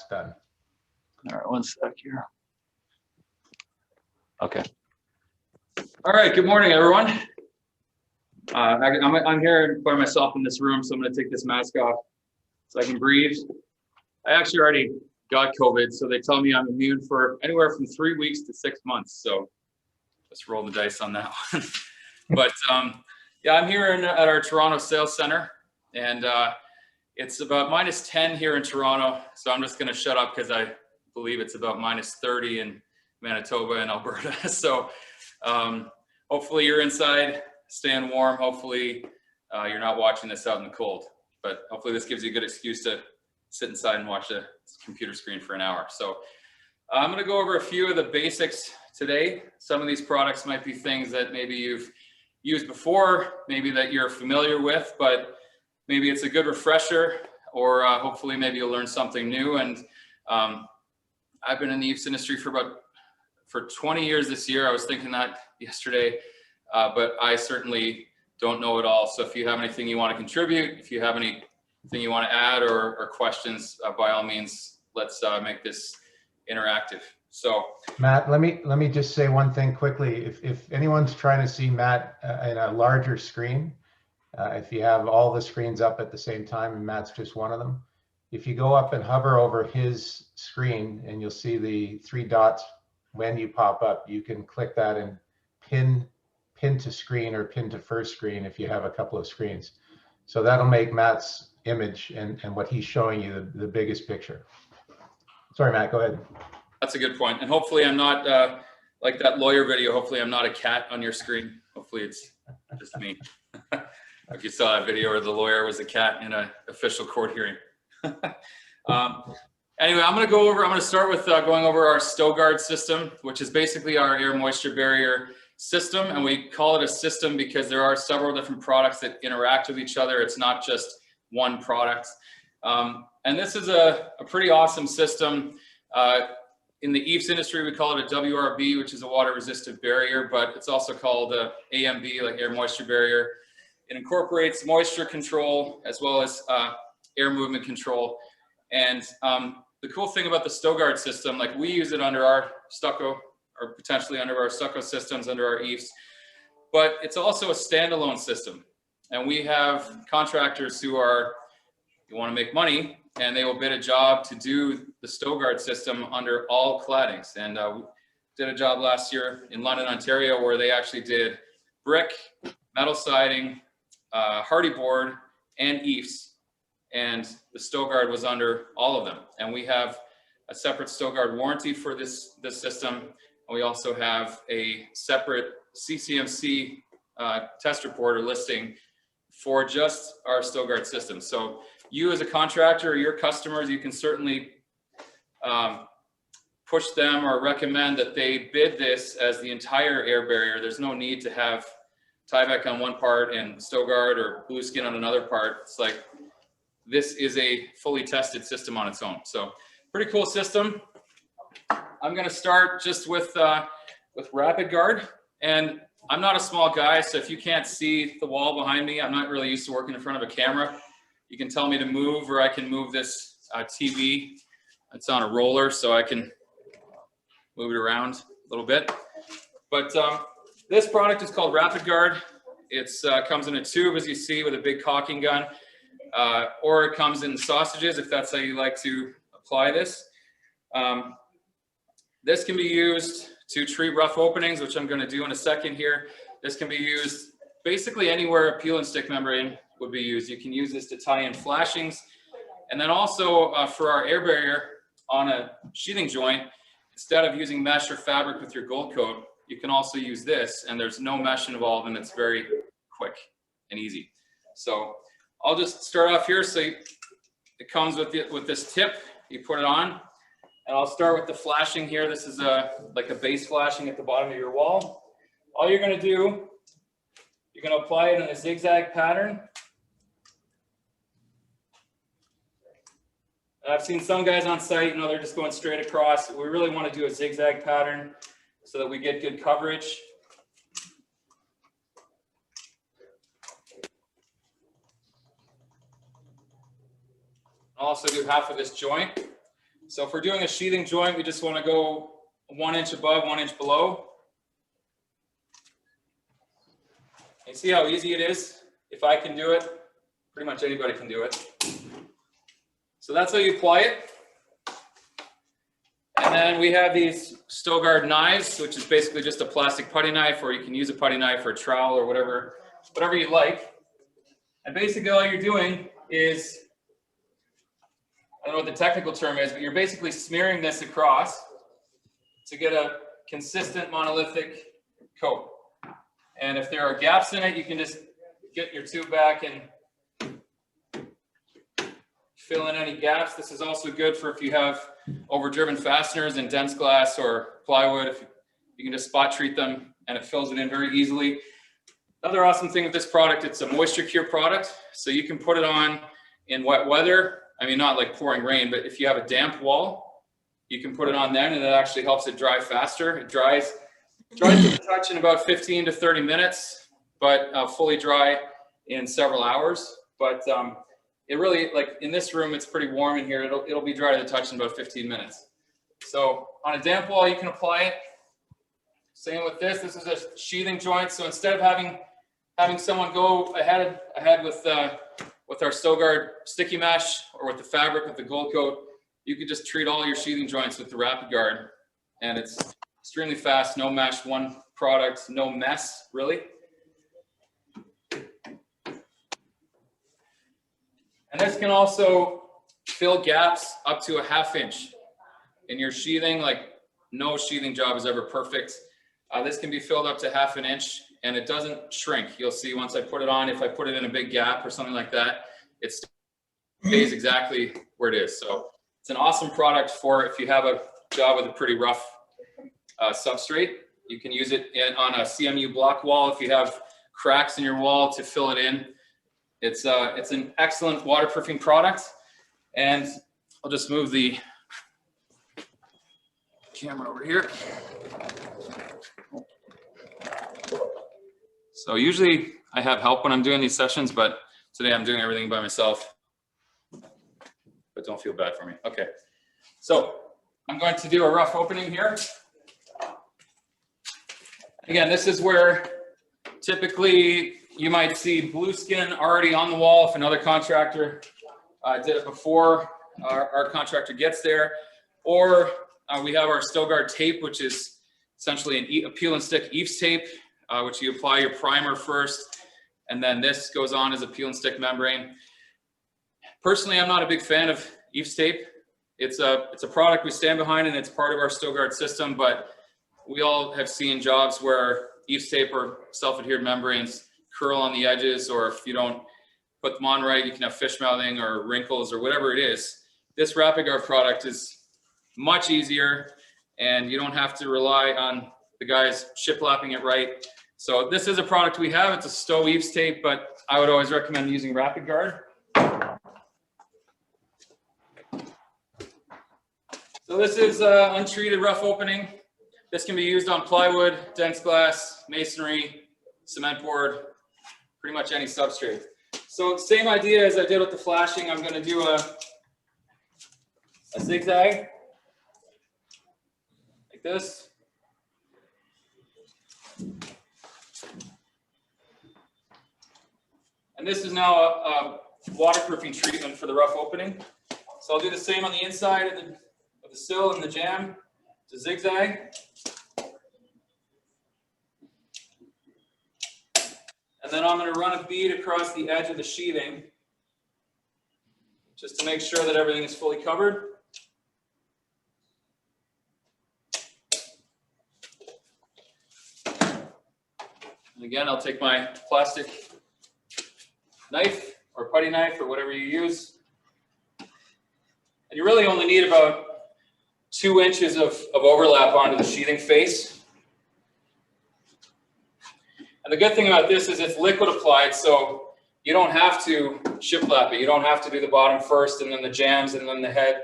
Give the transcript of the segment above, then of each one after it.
Matt's done. All right, one sec here. Okay. All right, good morning, everyone. I'm here by myself in this room, so I'm going to take this mask off so I can breathe. I actually already got COVID, so they tell me I'm immune for anywhere from 3 weeks to 6 months. So let's roll the dice on that one. But yeah, I'm here at our Toronto Sales Center, and it's about -10 here in Toronto. So I'm just going to shut up because I believe it's about -30 in Manitoba and Alberta. So hopefully you're inside, staying warm. Hopefully you're not watching this out in the cold, but hopefully this gives you a good excuse to sit inside and watch a computer screen for an hour. So I'm going to go over a few of the basics today. Some of these products might be things that maybe you've used before, maybe that you're familiar with, but maybe it's a good refresher, or hopefully maybe you'll learn something new. And I've been in the EPS industry for 20 years this year. I was thinking that yesterday, but I certainly don't know it all. So if you have anything you want to contribute, if you have anything you want to add or questions, by all means, let's make this interactive. So Matt, let me just say one thing quickly. If anyone's trying to see Matt in a larger screen, if you have all the screens up at the same time and Matt's just one of them, if you go up and hover over his screen and you'll see the 3 dots when you pop up, you can click that and pin to screen or pin to first screen if you have a couple of screens. So that'll make Matt's image and what he's showing you the biggest picture. Sorry, Matt, go ahead. that's a good point. And hopefully I'm not like that lawyer video. Hopefully I'm not a cat on your screen. Hopefully it's just me. If you saw that video where the lawyer was a cat in an official court hearing. Anyway, I'm going to start with going over our StoGuard system, which is basically our air moisture barrier system. And we call it a system because there are several different products that interact with each other. It's not just one product. And this is a pretty awesome system. In the EPS industry, we call it a WRB, which is a water resistive barrier, but it's also called a AMB, like air moisture barrier. It incorporates moisture control as well as air movement control. And the cool thing about the StoGuard system, like we use it under our stucco, or potentially under our stucco systems, under our EPS, but it's also a standalone system. And we have contractors who want to make money, and they will bid a job to do the StoGuard system under all claddings. And we did a job last year in London, Ontario, where they actually did brick, metal siding, hardy board, and EPS. And the StoGuard was under all of them. And we have a separate StoGuard warranty for this system. And we also have a separate CCMC test report or listing for just our StoGuard system. So you as a contractor or your customers, you can certainly push them or recommend that they bid this as the entire air barrier. There's no need to have Tyvek on one part and StoGuard or Blue Skin on another part. It's like, this is a fully tested system on its own. So pretty cool system. I'm going to start just with Rapid Guard. And I'm not a small guy, so if you can't see the wall behind me, I'm not really used to working in front of a camera. You can tell me to move, or I can move this TV. It's on a roller, so I can move it around a little bit. But this product is called Rapid Guard. It comes in a tube, as you see, with a big caulking gun. Or it comes in sausages, if that's how you like to apply this. This can be used to treat rough openings, which I'm going to do in a second here. This can be used basically anywhere a peel and stick membrane would be used. You can use this to tie in flashings. And then also for our air barrier on a sheathing joint, instead of using mesh or fabric with your gold coat, you can also use this, and there's no mesh involved, and it's very quick and easy. So I'll just start off here. So it comes with this tip. You put it on, and I'll start with the flashing here. This is like a base flashing at the bottom of your wall. All you're going to do, you're going to apply it in a zigzag pattern. I've seen some guys on site, they're just going straight across. We really want to do a zigzag pattern so that we get good coverage. I'll also do half of this joint. So if we're doing a sheathing joint, we just want to go 1 inch above, 1 inch below. You see how easy it is? If I can do it, pretty much anybody can do it. So that's how you apply it. And then we have these StoGuard knives, which is basically just a plastic putty knife, or you can use a putty knife or a trowel or whatever you like. And basically all you're doing is, I don't know what the technical term is, but you're basically smearing this across to get a consistent monolithic coat. And if there are gaps in it, you can just get your tube back and fill in any gaps. This is also good for if you have overdriven fasteners in dense glass or plywood. If you can just spot treat them and it fills it in very easily. Another awesome thing with this product, it's a moisture cure product. So you can put it on in wet weather. I mean, not like pouring rain, but if you have a damp wall, you can put it on then and it actually helps it dry faster. It dries to the touch in about 15 to 30 minutes, but fully dry in several hours. But it really, like in this room, it's pretty warm in here. It'll be dry to the touch in about 15 minutes. So on a damp wall, you can apply it. Same with this. This is a sheathing joint. So instead of having someone go ahead with our StoGuard sticky mesh or with the fabric with the gold coat, you could just treat all your sheathing joints with the Rapid Guard, and it's extremely fast. No mesh, one product, no mess, really. And this can also fill gaps up to a ½ inch in your sheathing. Like no sheathing job is ever perfect. This can be filled up to ½ inch and it doesn't shrink. You'll see once I put it on, if I put it in a big gap or something like that, it stays exactly where it is. So it's an awesome product for if you have a job with a pretty rough substrate. You can use it on a CMU block wall if you have cracks in your wall to fill it in. It's an excellent waterproofing product. And I'll just move the camera over here. So usually I have help when I'm doing these sessions, but today I'm doing everything by myself. But don't feel bad for me. Okay. So I'm going to do a rough opening here. Again, this is where typically you might see blue skin already on the wall if another contractor did it before our contractor gets there. Or we have our StoGuard tape, which is essentially a peel and stick EIFS tape, which you apply your primer first, and then this goes on as a peel and stick membrane. Personally, I'm not a big fan of EIFS tape. It's a product we stand behind and it's part of our StoGuard system, but we all have seen jobs where EIFS tape or self-adhered membranes curl on the edges, or if you don't put them on right, you can have fish mouthing or wrinkles or whatever it is. This Rapid Guard product is much easier and you don't have to rely on the guys shiplapping it right. So this is a product we have. It's a Sto EIFS tape, but I would always recommend using Rapid Guard. So this is untreated rough opening. This can be used on plywood, dense glass, masonry, cement board, pretty much any substrate. So same idea as I did with the flashing. I'm going to do a zigzag like this. And this is now a waterproofing treatment for the rough opening. So I'll do the same on the inside of the sill and the jamb to zigzag. And then I'm going to run a bead across the edge of the sheathing just to make sure that everything is fully covered. And again, I'll take my plastic knife or putty knife or whatever you use. And you really only need about 2 inches of overlap onto the sheathing face. And the good thing about this is it's liquid applied, so you don't have to shiplap it. You don't have to do the bottom first and then the jambs and then the head.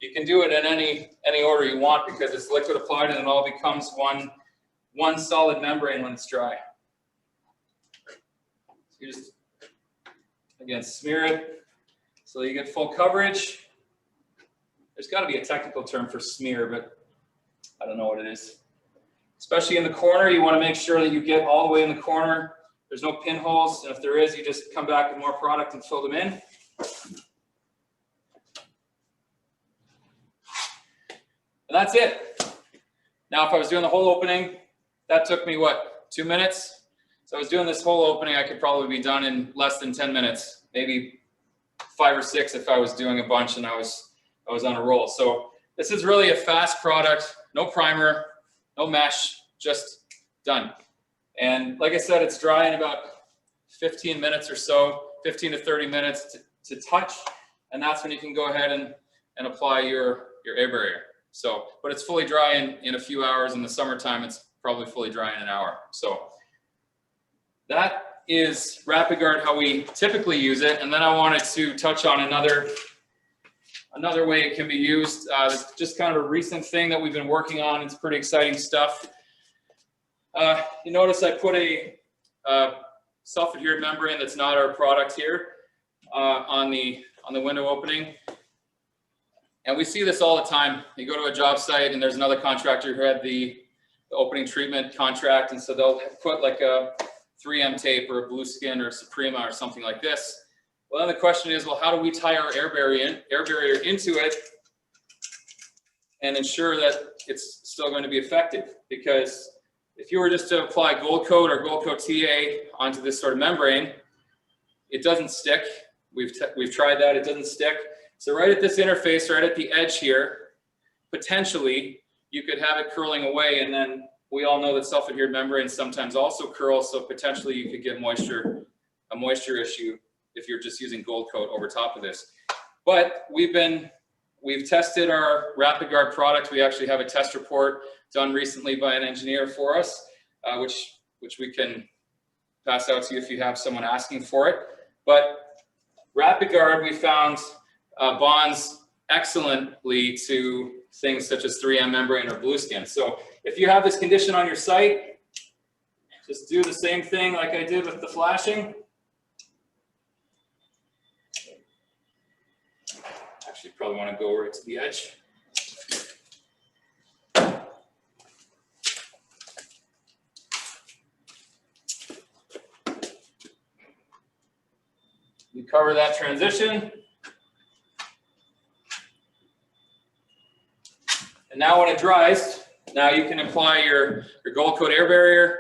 You can do it in any order you want because it's liquid applied and it all becomes one solid membrane when it's dry. So you just, again, smear it so you get full coverage. there's got to be a technical term for smear, but I don't know what it is. Especially in the corner, you want to make sure that you get all the way in the corner. There's no pinholes, and if there is, you just come back with more product and fill them in. And that's it. Now, if I was doing the whole opening, that took me, what, 2 minutes? So I was doing this whole opening, I could probably be done in less than 10 minutes, maybe 5 or 6 if I was doing a bunch and I was on a roll. So this is really a fast product, no primer, no mesh, just done. And like I said, it's dry in about 15 minutes or so, 15 to 30 minutes to touch. And that's when you can go ahead and apply your air barrier. So, but it's fully dry in a few hours. In the summertime, it's probably fully dry in an hour. So that is RapidGuard, how we typically use it. And then I wanted to touch on another way it can be used. It's just kind of a recent thing that we've been working on. It's pretty exciting stuff. You notice I put a self-adhered membrane that's not our product here on the window opening. And we see this all the time. You go to a job site and there's another contractor who had the opening treatment contract, and so they'll put like a 3M tape or a blue skin or Suprema or something like this. Well, then the question is, well, how do we tie our air barrier into it and ensure that it's still going to be effective? Because if you were just to apply Gold Coat or Gold Coat TA onto this sort of membrane, it doesn't stick. We've tried that, it doesn't stick. So right at this interface, right at the edge here, potentially you could have it curling away, and then we all know that self-adhered membranes sometimes also curl, so potentially you could get a moisture issue if you're just using Gold Coat over top of this. But we've tested our RapidGuard product. We actually have a test report done recently by an engineer for us, which we can pass out to you if you have someone asking for it. But RapidGuard, we found bonds excellently to things such as 3M membrane or blue skin. So if you have this condition on your site, just do the same thing like I did with the flashing. Actually, probably want to go right to the edge. You cover that transition. And now when it dries, now you can apply your Gold Coat air barrier,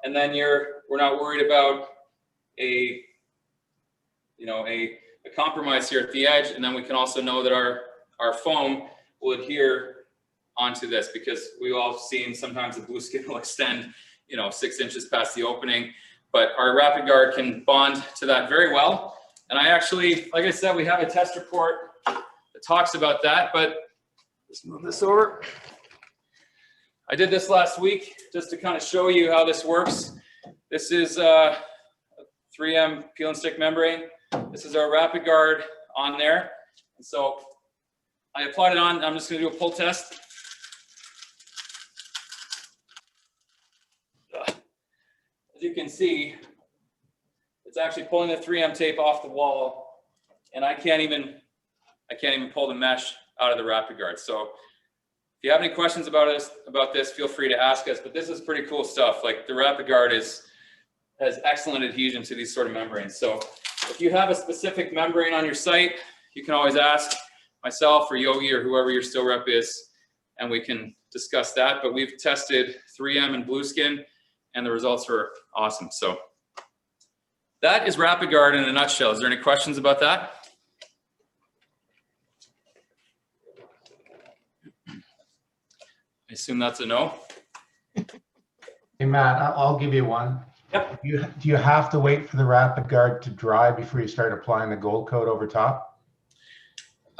and then we're not worried about a compromise here at the edge. And then we can also know that our foam will adhere onto this, because we've all seen sometimes the blue skin will extend 6 inches past the opening, but our RapidGuard can bond to that very well. And I actually, like I said, we have a test report that talks about that, but let's move this over. I did this last week just to kind of show you how this works. This is a 3M peel and stick membrane. This is our RapidGuard on there. And so I applied it on. I'm just going to do a pull test. As you can see, it's actually pulling the 3M tape off the wall, and I can't even pull the mesh out of the RapidGuard. So if you have any questions about this, feel free to ask us. But this is pretty cool stuff. Like, the RapidGuard has excellent adhesion to these sort of membranes. So if you have a specific membrane on your site, you can always ask myself or Yogi or whoever your still rep is, and we can discuss that. But we've tested 3M and blue skin, and the results were awesome. So that is RapidGuard in a nutshell. Is there any questions about that? I assume that's a no. Hey, Matt, I'll give you one. Yep. Do you have to wait for the RapidGuard to dry before you start applying the Gold Coat over top?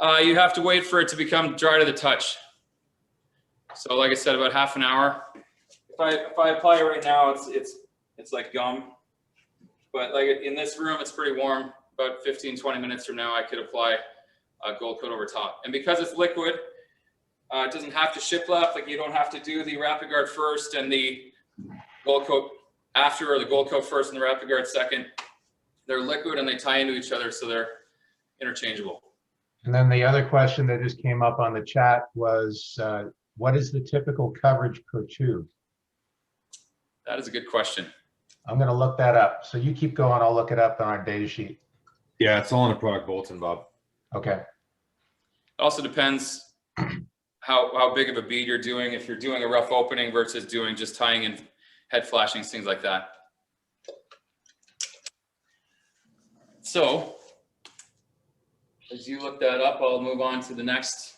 You have to wait for it to become dry to the touch. So like I said, about half an hour. If I apply it right now, it's like gum. But like in this room, it's pretty warm. About 15-20 minutes from now, I could apply a Gold Coat over top. And because it's liquid, it doesn't have to shiplap. Like, you don't have to do the RapidGuard first and the Gold Coat after, or the Gold Coat first and the RapidGuard second. They're liquid and they tie into each other, so they're interchangeable. And then the other question that just came up on the chat was, what is the typical coverage per tube? That is a good question. I'm going to look that up. So you keep going. I'll look it up on our data sheet. Yeah, it's all in the product bulletin, Bob. Okay. It also depends how big of a bead you're doing. If you're doing a rough opening versus doing just tying in head flashings, things like that. So as you look that up, I'll move on to the next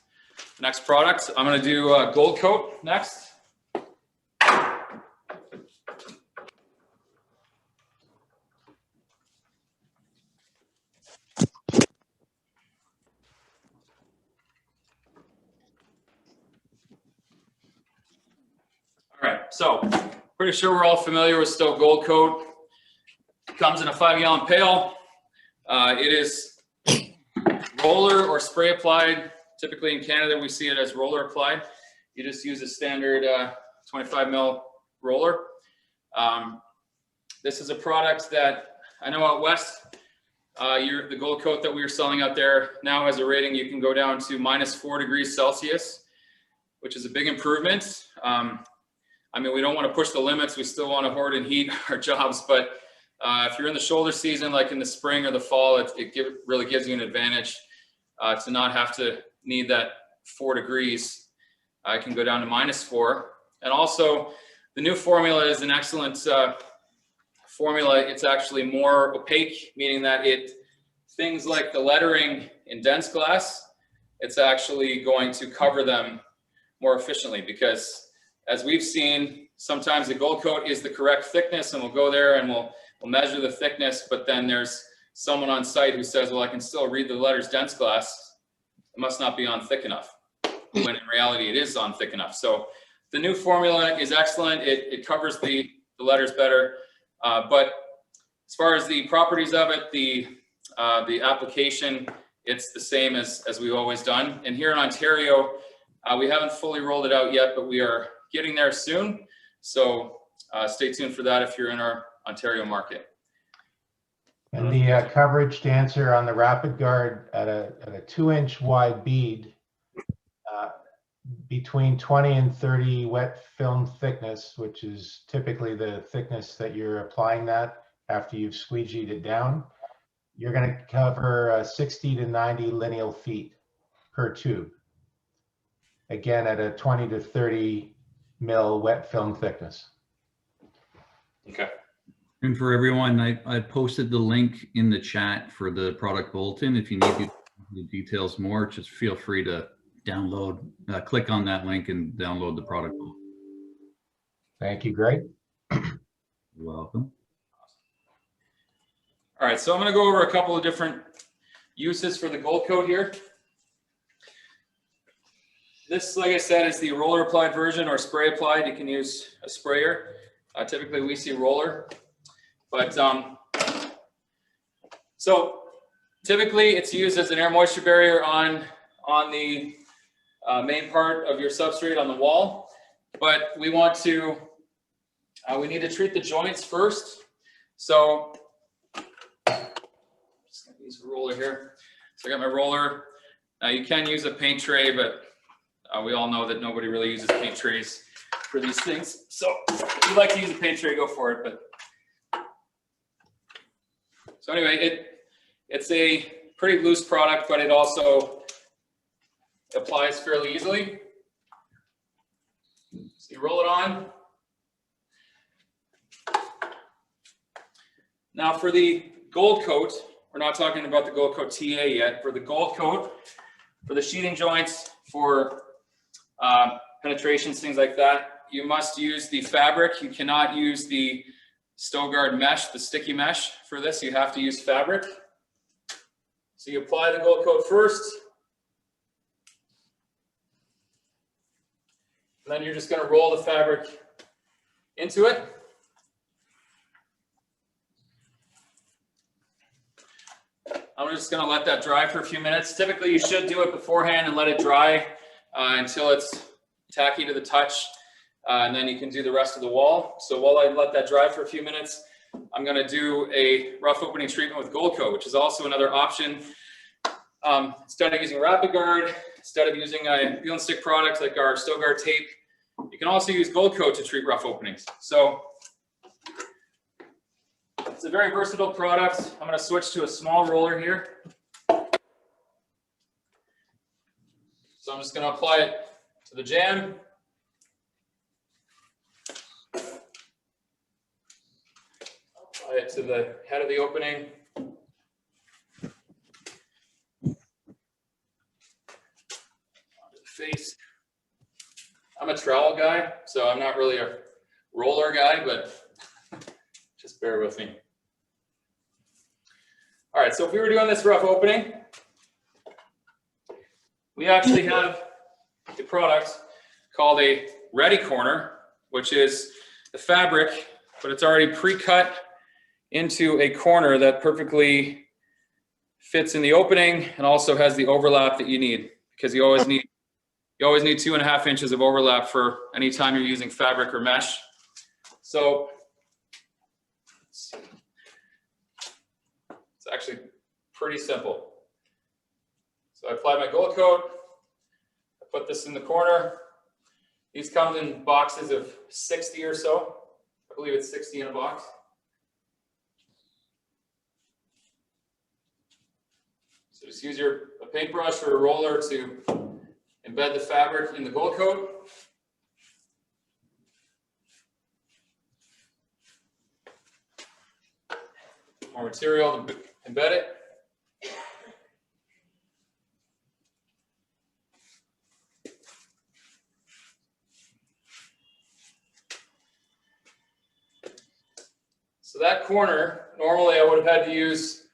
product. I'm going to do gold coat next. All right, so pretty sure we're all familiar with StoGuard Gold Coat. It comes in a 5-gallon pail. It is roller or spray applied. Typically in Canada, we see it as roller applied. You just use a standard 25 mil roller. This is a product that I know out west, the gold coat that we are selling out there now has a rating. You can go down to -4 degrees Celsius, which is a big improvement. I mean, we don't want to push the limits. We still want to hoard and heat our jobs, but if you're in the shoulder season, like in the spring or the fall, it really gives you an advantage to not have to need that 4 degrees. I can go down to -4. And also, the new formula is an excellent formula. It's actually more opaque, meaning that things like the lettering in dense glass, it's actually going to cover them more efficiently, because as we've seen, sometimes the gold coat is the correct thickness, and we'll go there and we'll measure the thickness, but then there's someone on site who says, well, I can still read the letters dense glass. It must not be on thick enough, when in reality it is on thick enough. So the new formula is excellent. It covers the letters better, but as far as the properties of it, the application, it's the same as we've always done. And here in Ontario, we haven't fully rolled it out yet, but we are getting there soon. So stay tuned for that if you're in our Ontario market. And the coverage to answer on the Rapid Guard at a 2-inch wide bead, between 20 and 30 wet film thickness, which is typically the thickness that you're applying that after you've squeegeed it down, you're going to cover 60 to 90 lineal feet per tube. Again, at a 20 to 30 mil wet film thickness. Okay. And for everyone, I posted the link in the chat for the product bulletin. If you need the details more, just feel free to download, click on that link and download the product bulletin. Thank you, Greg. You're welcome. All right, so I'm going to go over a couple of different uses for the gold coat here. This, like I said, is the roller applied version or spray applied. You can use a sprayer. Typically we see roller, but so typically it's used as an air moisture barrier on the main part of your substrate on the wall. But we want to, we need to treat the joints first. So just gonna use a roller here. So I got my roller. Now you can use a paint tray, but we all know that nobody really uses paint trays for these things. So if you like to use a paint tray, go for it. But so anyway, it's a pretty loose product, but it also applies fairly easily. So you roll it on. Now for the gold coat, we're not talking about the gold coat TA yet. For the gold coat, for the sheeting joints, for penetrations, things like that, you must use the fabric. You cannot use the StoGuard mesh, the sticky mesh for this. You have to use fabric. So you apply the gold coat first. And then you're just going to roll the fabric into it. I'm just going to let that dry for a few minutes. Typically, you should do it beforehand and let it dry until it's tacky to the touch, and then you can do the rest of the wall. So while I let that dry for a few minutes, I'm going to do a rough opening treatment with gold coat, which is also another option instead of using RapidGuard, instead of using a peel and stick product like our StoGuard tape, you can also use gold coat to treat rough openings. So it's a very versatile product. I'm going to switch to a small roller here. So I'm just going to apply it to the jam. Apply it to the head of the opening. Face. I'm a trowel guy, so I'm not really a roller guy, but just bear with me. All right, so if we were doing this rough opening, we actually have a product called a ready corner, which is the fabric, but it's already pre-cut into a corner that perfectly fits in the opening and also has the overlap that you need, because you always need 2.5 inches of overlap for any time you're using fabric or mesh. So it's actually pretty simple. So I apply my gold coat, I put this in the corner. These come in boxes of 60 or so. I believe it's 60 in a box. So just use a paintbrush or a roller to embed the fabric in the gold coat. More material to embed it. So that corner, normally I would have had to use,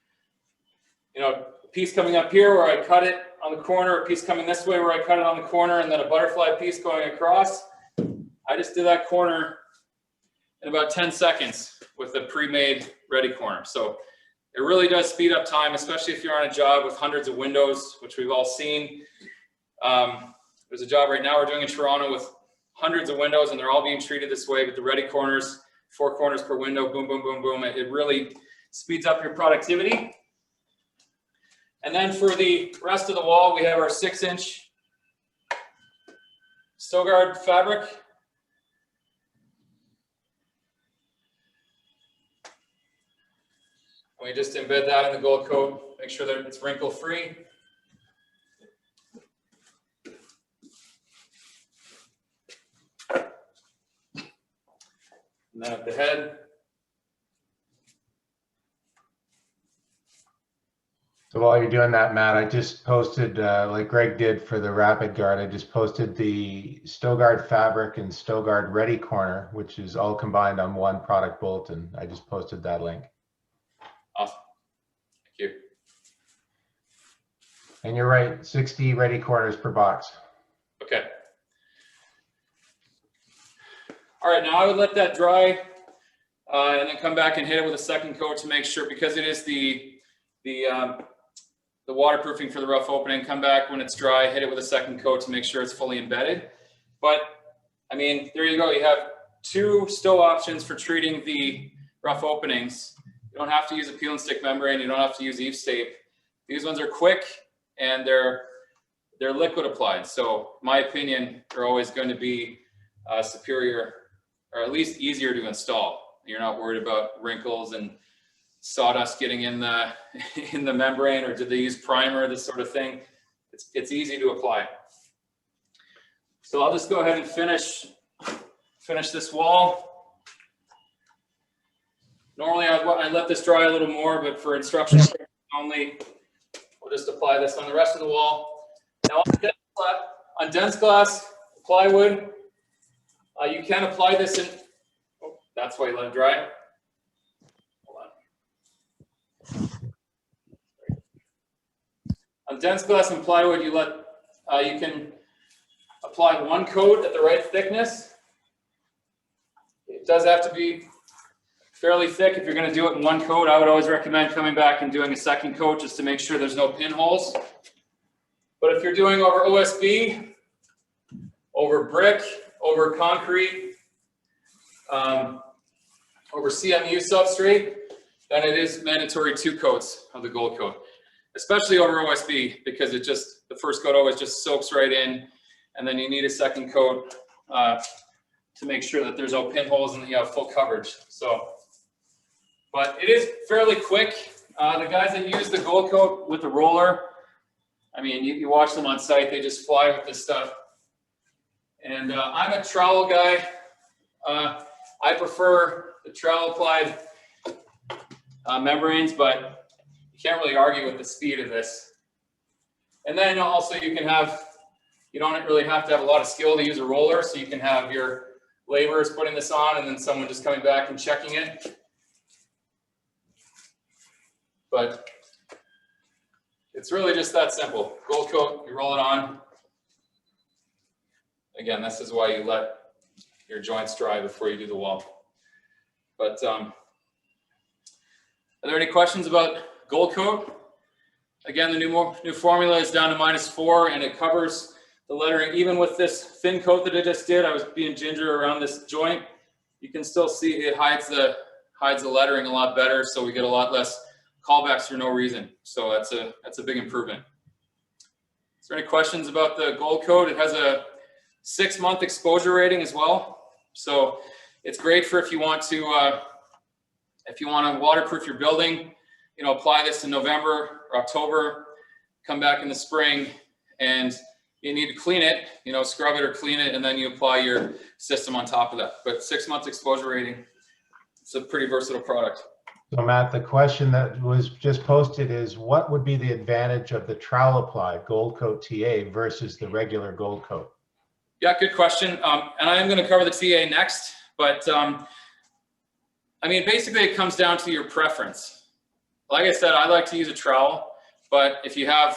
a piece coming up here where I cut it on the corner, a piece coming this way where I cut it on the corner, and then a butterfly piece going across. I just did that corner in about 10 seconds with a pre-made ready corner. So it really does speed up time, especially if you're on a job with hundreds of windows, which we've all seen. There's a job right now we're doing in Toronto with hundreds of windows, and they're all being treated this way with the ready corners, 4 corners per window, boom, boom, boom, boom. It really speeds up your productivity. And then for the rest of the wall, we have our 6-inch StoGuard fabric. We just embed that in the gold coat, make sure that it's wrinkle free. And then at the head. So while you're doing that, Matt, I just posted, like Greg did for the RapidGuard, I just posted the StoGuard fabric and StoGuard ready corner, which is all combined on one product bulletin. I just posted that link. Awesome. Thank you. And you're right, 60 ready corners per box. Okay. All right, now I would let that dry and then come back and hit it with a second coat to make sure, because it is the waterproofing for the rough opening. Come back when it's dry, hit it with a second coat to make sure it's fully embedded. But I mean, there you go. You have 2 stow options for treating the rough openings. You don't have to use a peel and stick membrane. You don't have to use Eaves tape. These ones are quick and they're liquid applied. So in my opinion, they're always going to be superior, or at least easier to install. You're not worried about wrinkles and sawdust getting in the membrane, or did they use primer, this sort of thing. It's easy to apply. So I'll just go ahead and finish this wall. Normally I let this dry a little more, but for instruction only, we'll just apply this on the rest of the wall. Now on dense glass plywood, you can apply this in, oh, that's why you let it dry. On dense glass and plywood, you can apply 1 coat at the right thickness. It does have to be fairly thick if you're going to do it in 1 coat. I would always recommend coming back and doing a second coat just to make sure there's no pinholes. But if you're doing over OSB, over brick, over concrete, over CMU substrate, then it is mandatory 2 coats of the gold coat. especially over OSB, because it just, the first coat always just soaks right in, and then you need a second coat to make sure that there's no pinholes and that you have full coverage. So, but it is fairly quick. The guys that use the gold coat with the roller, I mean, you watch them on site, they just fly with this stuff. And I'm a trowel guy. I prefer the trowel applied membranes, but you can't really argue with the speed of this. And then also you can have, you don't really have to have a lot of skill to use a roller, so you can have your laborers putting this on and then someone just coming back and checking it. But it's really just that simple. Gold coat, you roll it on. Again, this is why you let your joints dry before you do the wall. But are there any questions about gold coat? Again, the new formula is down to -4, and it covers the lettering. Even with this thin coat that I just did, I was being ginger around this joint. You can still see it hides the lettering a lot better, so we get a lot less callbacks for no reason. So that's a big improvement. Is there any questions about the gold coat? It has a 6-month exposure rating as well, so it's great for if you want to waterproof your building. You know, apply this in November or October, come back in the spring, and you need to clean it, you know, scrub it or clean it, and then you apply your system on top of that. But 6-month exposure rating, it's a pretty versatile product. So Matt, the question that was just posted is, what would be the advantage of the trowel applied gold coat TA versus the regular gold coat? Yeah, good question. And I am going to cover the TA next, but I mean, basically it comes down to your preference. Like I said, I like to use a trowel, but if you have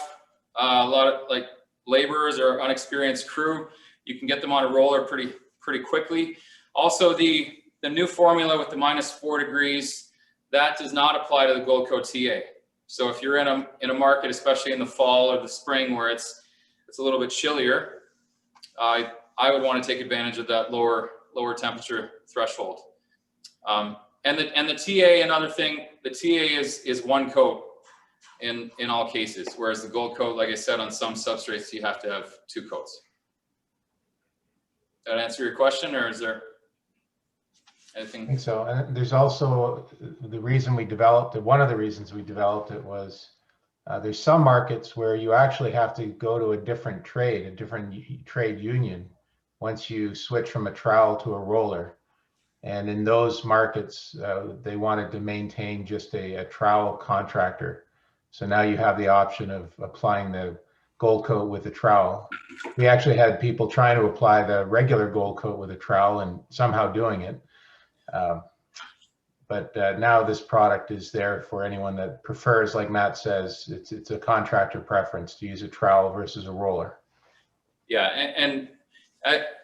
a lot of like laborers or unexperienced crew, you can get them on a roller pretty quickly. Also, the new formula with the -4 degrees, that does not apply to the gold coat TA. So if you're in a market, especially in the fall or the spring where it's a little bit chillier, I would want to take advantage of that lower temperature threshold. And the TA, another thing, the TA is 1 coat in all cases, whereas the gold coat, like I said, on some substrates you have to have 2 coats. Did that answer your question, or is there anything? I think so. And there's also the reason we developed it. One of the reasons we developed it was there's some markets where you actually have to go to a different trade union once you switch from a trowel to a roller. And in those markets, they wanted to maintain just a trowel contractor. So now you have the option of applying the gold coat with a trowel. We actually had people trying to apply the regular gold coat with a trowel and somehow doing it. But now this product is there for anyone that prefers, like Matt says, it's a contractor preference to use a trowel versus a roller. Yeah, and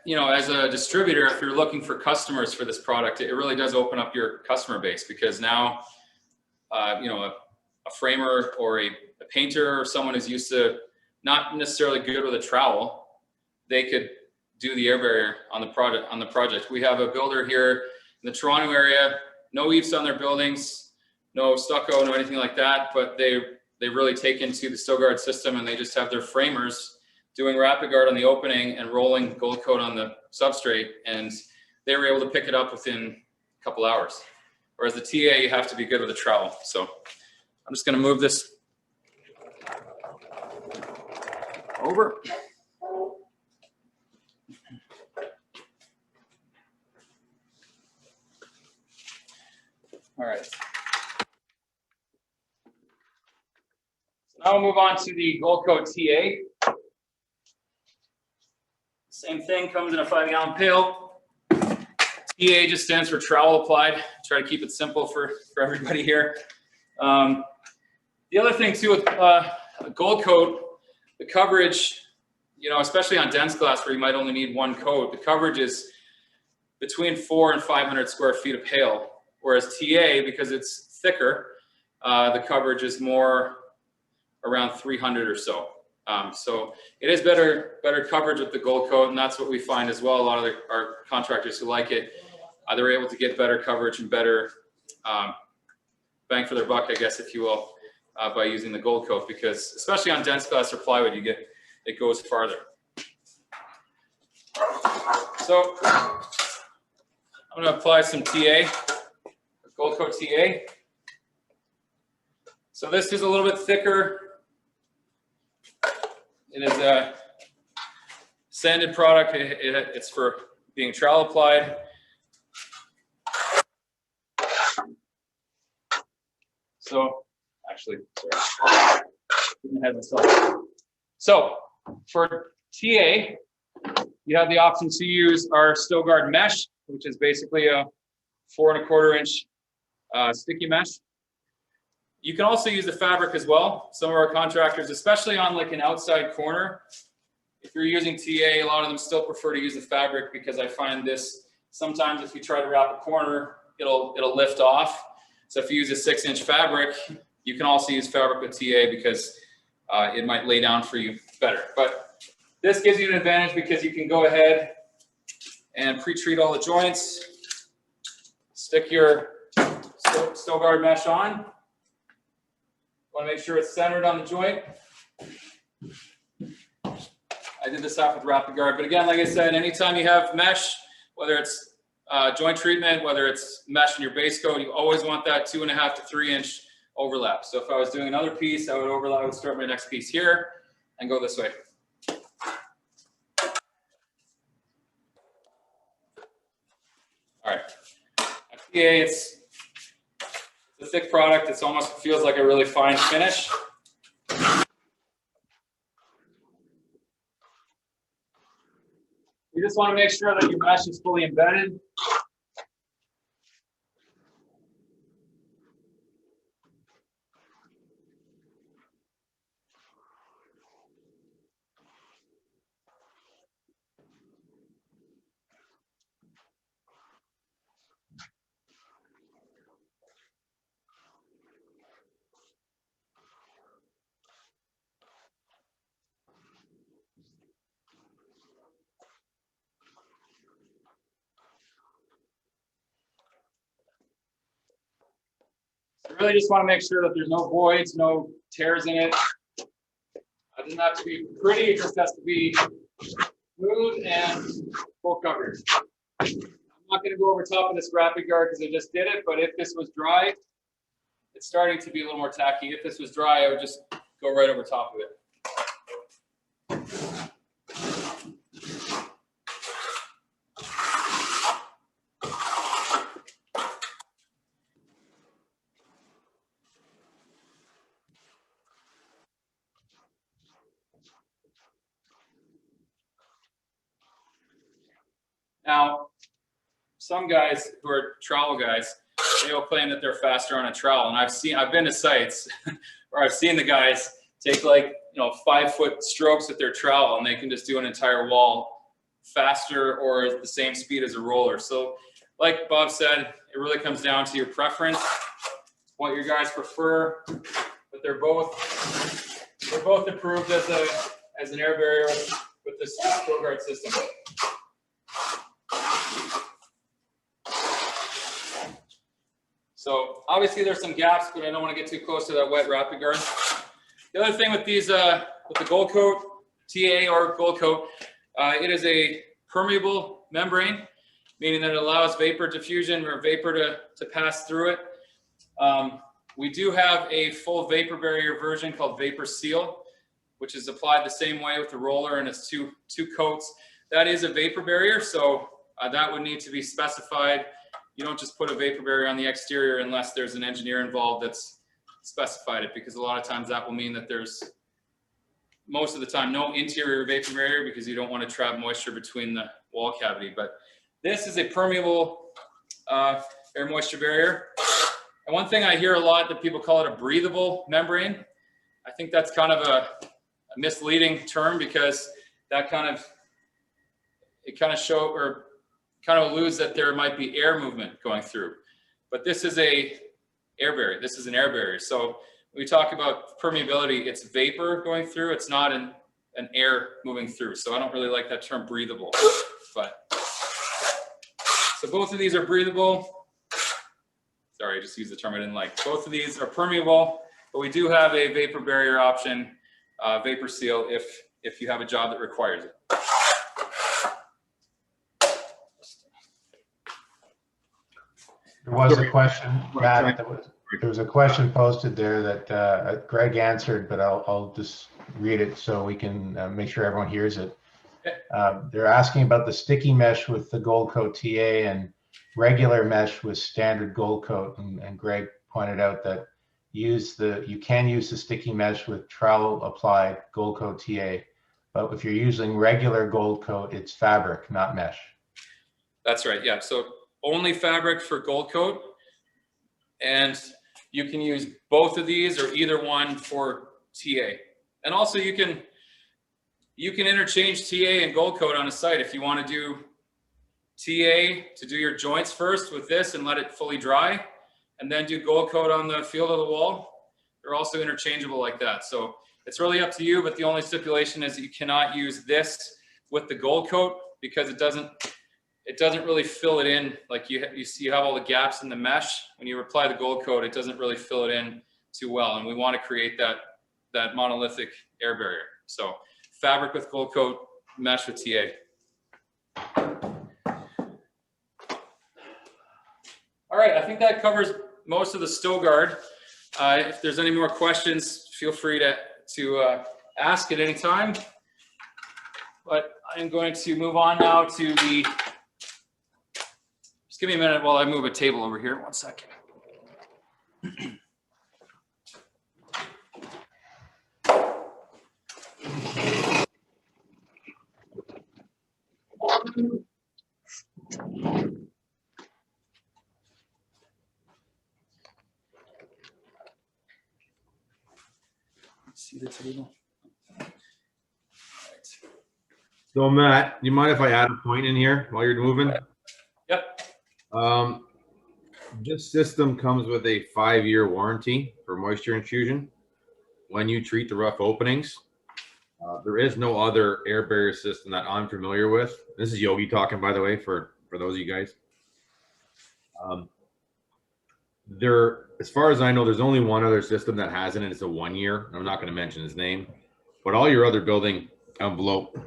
you know, as a distributor, if you're looking for customers for this product, it really does open up your customer base, because now, you know, a framer or a painter or someone who's used to not necessarily good with a trowel, they could do the air barrier on the project. We have a builder here in the Toronto area, no EIFS on their buildings, no stucco, no anything like that, but they really take into the StoGuard system, and they just have their framers doing rapid guard on the opening and rolling gold coat on the substrate, and they were able to pick it up within a couple hours. Whereas the TA, you have to be good with a trowel. So I'm just going to move this over. All right. So now we'll move on to the gold coat TA. Same thing, comes in a 5-gallon pail. TA just stands for trowel applied. Try to keep it simple for everybody here. The other thing too with gold coat, the coverage, you know, especially on dense glass where you might only need 1 coat, the coverage is between 400 and 500 square feet of pail. Whereas TA, because it's thicker, the coverage is more around 300 or so. So it is better coverage with the gold coat, and that's what we find as well. A lot of our contractors who like it, they're able to get better coverage and better bang for their buck, I guess, if you will, by using the gold coat, because especially on dense plaster plywood, it goes farther. So I'm going to apply some TA, gold coat TA. So this is a little bit thicker. It is a sanded product. It's for being trowel applied. So actually, sorry, didn't have myself. So for TA, you have the option to use our StoGuard mesh, which is basically a 4 1/4 inch sticky mesh. You can also use the fabric as well. Some of our contractors, especially on like an outside corner, if you're using TA, a lot of them still prefer to use the fabric, because I find this sometimes if you try to wrap a corner, it'll lift off. So if you use a 6-inch fabric, you can also use fabric with TA, because it might lay down for you better. But this gives you an advantage because you can go ahead and pre-treat all the joints, stick your StoGuard mesh on. Want to make sure it's centered on the joint. I did this off with RapidGuard, but again, like I said, anytime you have mesh, whether it's joint treatment, whether it's mesh in your base coat, you always want that 2.5 to 3-inch overlap. So if I was doing another piece, I would start my next piece here and go this way. All right. FTA, it's a thick product. It almost feels like a really fine finish. You just want to make sure that your mesh is fully embedded. I really just want to make sure that there's no voids, no tears in it. It doesn't have to be pretty, it just has to be smooth and full coverage. I'm not going to go over top of this RapidGuard because I just did it, but if this was dry, it's starting to be a little more tacky. If this was dry, I would just go right over top of it. Now, some guys who are trowel guys, they will claim that they're faster on a trowel, and I've been to sites where I've seen the guys take like 5-foot strokes with their trowel, and they can just do an entire wall faster or at the same speed as a roller. So, like Bob said, it really comes down to your preference, what your guys prefer. But they're both approved as an air barrier with this StoGuard system. So obviously there's some gaps, but I don't want to get too close to that wet RapidGuard. The other thing with these, with the gold coat, TA or gold coat, it is a permeable membrane, meaning that it allows vapor diffusion or vapor to pass through it. We do have a full vapor barrier version called Vapor Seal, which is applied the same way with the roller, and it's two coats. That is a vapor barrier, so that would need to be specified. You don't just put a vapor barrier on the exterior unless there's an engineer involved that's specified it, because a lot of times that will mean that there's, most of the time, no interior vapor barrier, because you don't want to trap moisture between the wall cavity. But this is a permeable air moisture barrier. And one thing I hear a lot, that people call it a breathable membrane. I think that's kind of a misleading term, because that kind of alludes that there might be air movement going through. But this is an air barrier. So when we talk about permeability, it's vapor going through. It's not an air moving through. So I don't really like that term breathable. But so both of these are breathable. Sorry, I just used the term I didn't like. Both of these are permeable. but we do have a vapor barrier option, vapor seal, if you have a job that requires it. There was a question, Matt, there was a question posted there that Greg answered, but I'll just read it so we can make sure everyone hears it. They're asking about the sticky mesh with the gold coat TA and regular mesh with standard gold coat, and Greg pointed out that you can use the sticky mesh with trowel applied gold coat TA, but if you're using regular gold coat, it's fabric, not mesh. That's right. Yeah. So only fabric for gold coat, and you can use both of these or either one for TA. And also you can interchange TA and gold coat on a site if you want to do TA to do your joints first with this and let it fully dry, and then do gold coat on the field of the wall. They're also interchangeable like that. So it's really up to you, but the only stipulation is that you cannot use this with the gold coat because it doesn't really fill it in. Like you see you have all the gaps in the mesh. When you apply the gold coat, it doesn't really fill it in too well. And we want to create that monolithic air barrier. So fabric with gold coat, mesh with TA. All right, I think that covers most of the StoGuard. If there's any more questions, feel free to ask at any time. But I'm going to move on now to the, just give me a minute while I move a table over here. 1 second. See the table. All right. So Matt, you mind if I add a point in here while you're moving? Yep. This system comes with a 5-year warranty for moisture intrusion when you treat the rough openings. There is no other air barrier system that I'm familiar with. This is Yogi talking, by the way, for those of you guys. As far as I know, there's only one other system that has it, and it's a 1 year. I'm not going to mention his name, but all your other building envelope,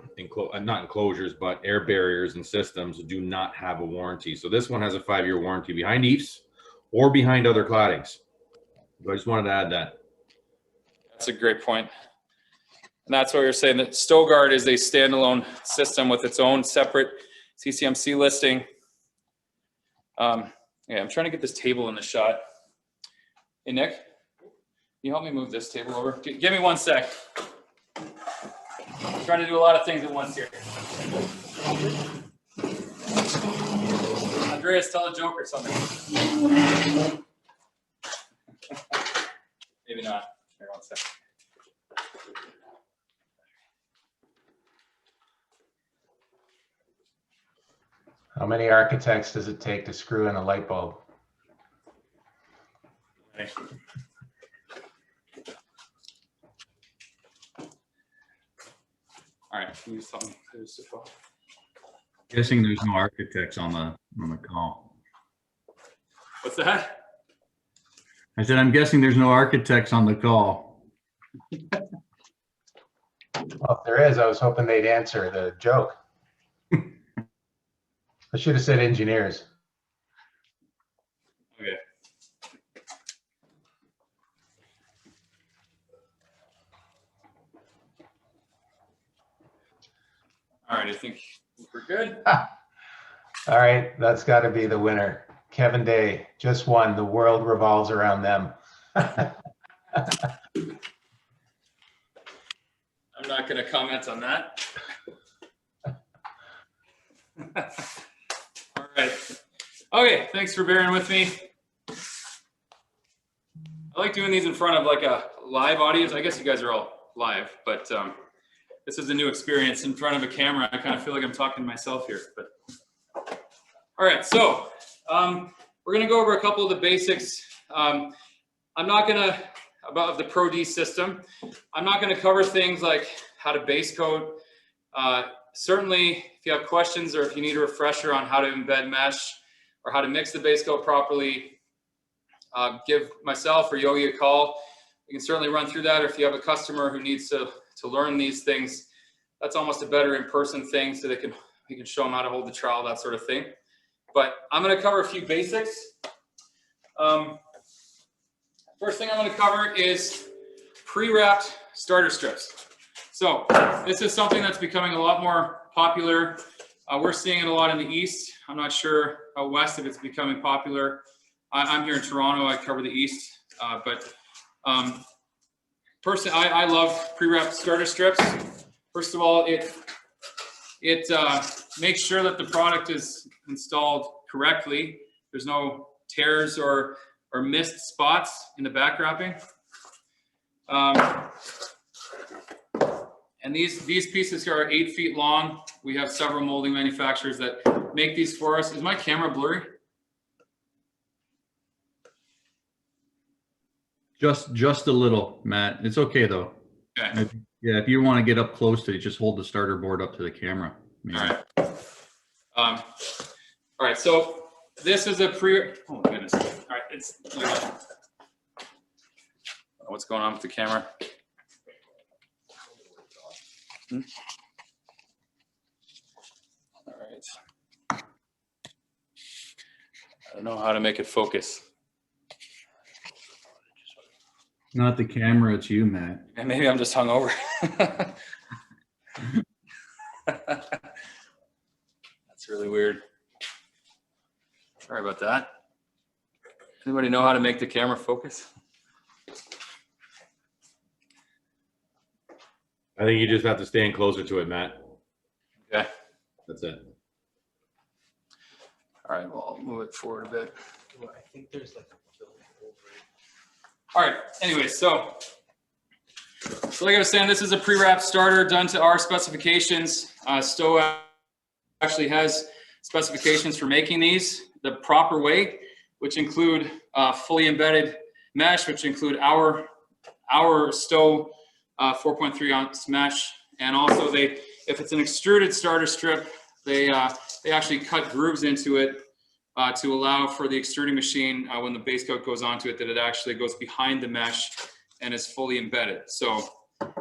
not enclosures, but air barriers and systems do not have a warranty. So this one has a 5-year warranty behind EIFS or behind other claddings. So I just wanted to add that. That's a great point. And that's what you're saying, that StoGuard is a standalone system with its own separate CCMC listing. Yeah, I'm trying to get this table in the shot. Hey, Nick, can you help me move this table over? Give me 1 sec. I'm trying to do a lot of things at once here. Andreas, tell a joke or something. Maybe not. Here, 1 sec. How many architects does it take to screw in a light bulb? Okay. All right, can you tell me? Guessing there's no architects on the call. What's that? I said, I'm guessing there's no architects on the call. Well, if there is, I was hoping they'd answer the joke. I should have said engineers. Okay. All right, I think we're good. All right, that's got to be the winner. Kevin Day just won. The world revolves around them. I'm not going to comment on that. All right. Okay, thanks for bearing with me. I like doing these in front of like a live audience. I guess you guys are all live, but this is a new experience in front of a camera. I kind of feel like I'm talking to myself here. But all right, so we're going to go over a couple of the basics. I'm not going to, about the ProD system, I'm not going to cover things like how to base coat. Certainly, if you have questions or if you need a refresher on how to embed mesh or how to mix the base coat properly, give myself or Yogi a call. we can certainly run through that. Or if you have a customer who needs to learn these things, that's almost a better in-person thing, so we can show them how to hold the trowel, that sort of thing. But I'm going to cover a few basics. First thing I'm going to cover is pre-wrapped starter strips. So this is something that's becoming a lot more popular. We're seeing it a lot in the East. I'm not sure out West if it's becoming popular. I'm here in Toronto. I cover the East. Personally, I love pre-wrapped starter strips. First of all, it makes sure that the product is installed correctly. There's no tears or missed spots in the back wrapping. And these pieces here are 8 feet long. We have several molding manufacturers that make these for us. Is my camera blurry? Just a little, Matt. It's okay though. Okay. Yeah, if you want to get up close to it, just hold the starter board up to the camera. All right. All right. So this is a oh my goodness. All right. It's what's going on with the camera? All right. I don't know how to make it focus. Not the camera, it's you, Matt. And maybe I'm just hungover. That's really weird. Sorry about that. Anybody know how to make the camera focus? I think you just have to stand closer to it, Matt. Okay. That's it. All right, well, I'll move it forward a bit. I think there's like a building over it. All right, anyway, so like I was saying, this is a pre-wrap starter done to our specifications. Sto actually has specifications for making these the proper way, which include fully embedded mesh, which include our Sto 4.3 ounce mesh, and also if it's an extruded starter strip, they actually cut grooves into it to allow for the extruding machine when the base coat goes onto it, that it actually goes behind the mesh and is fully embedded. So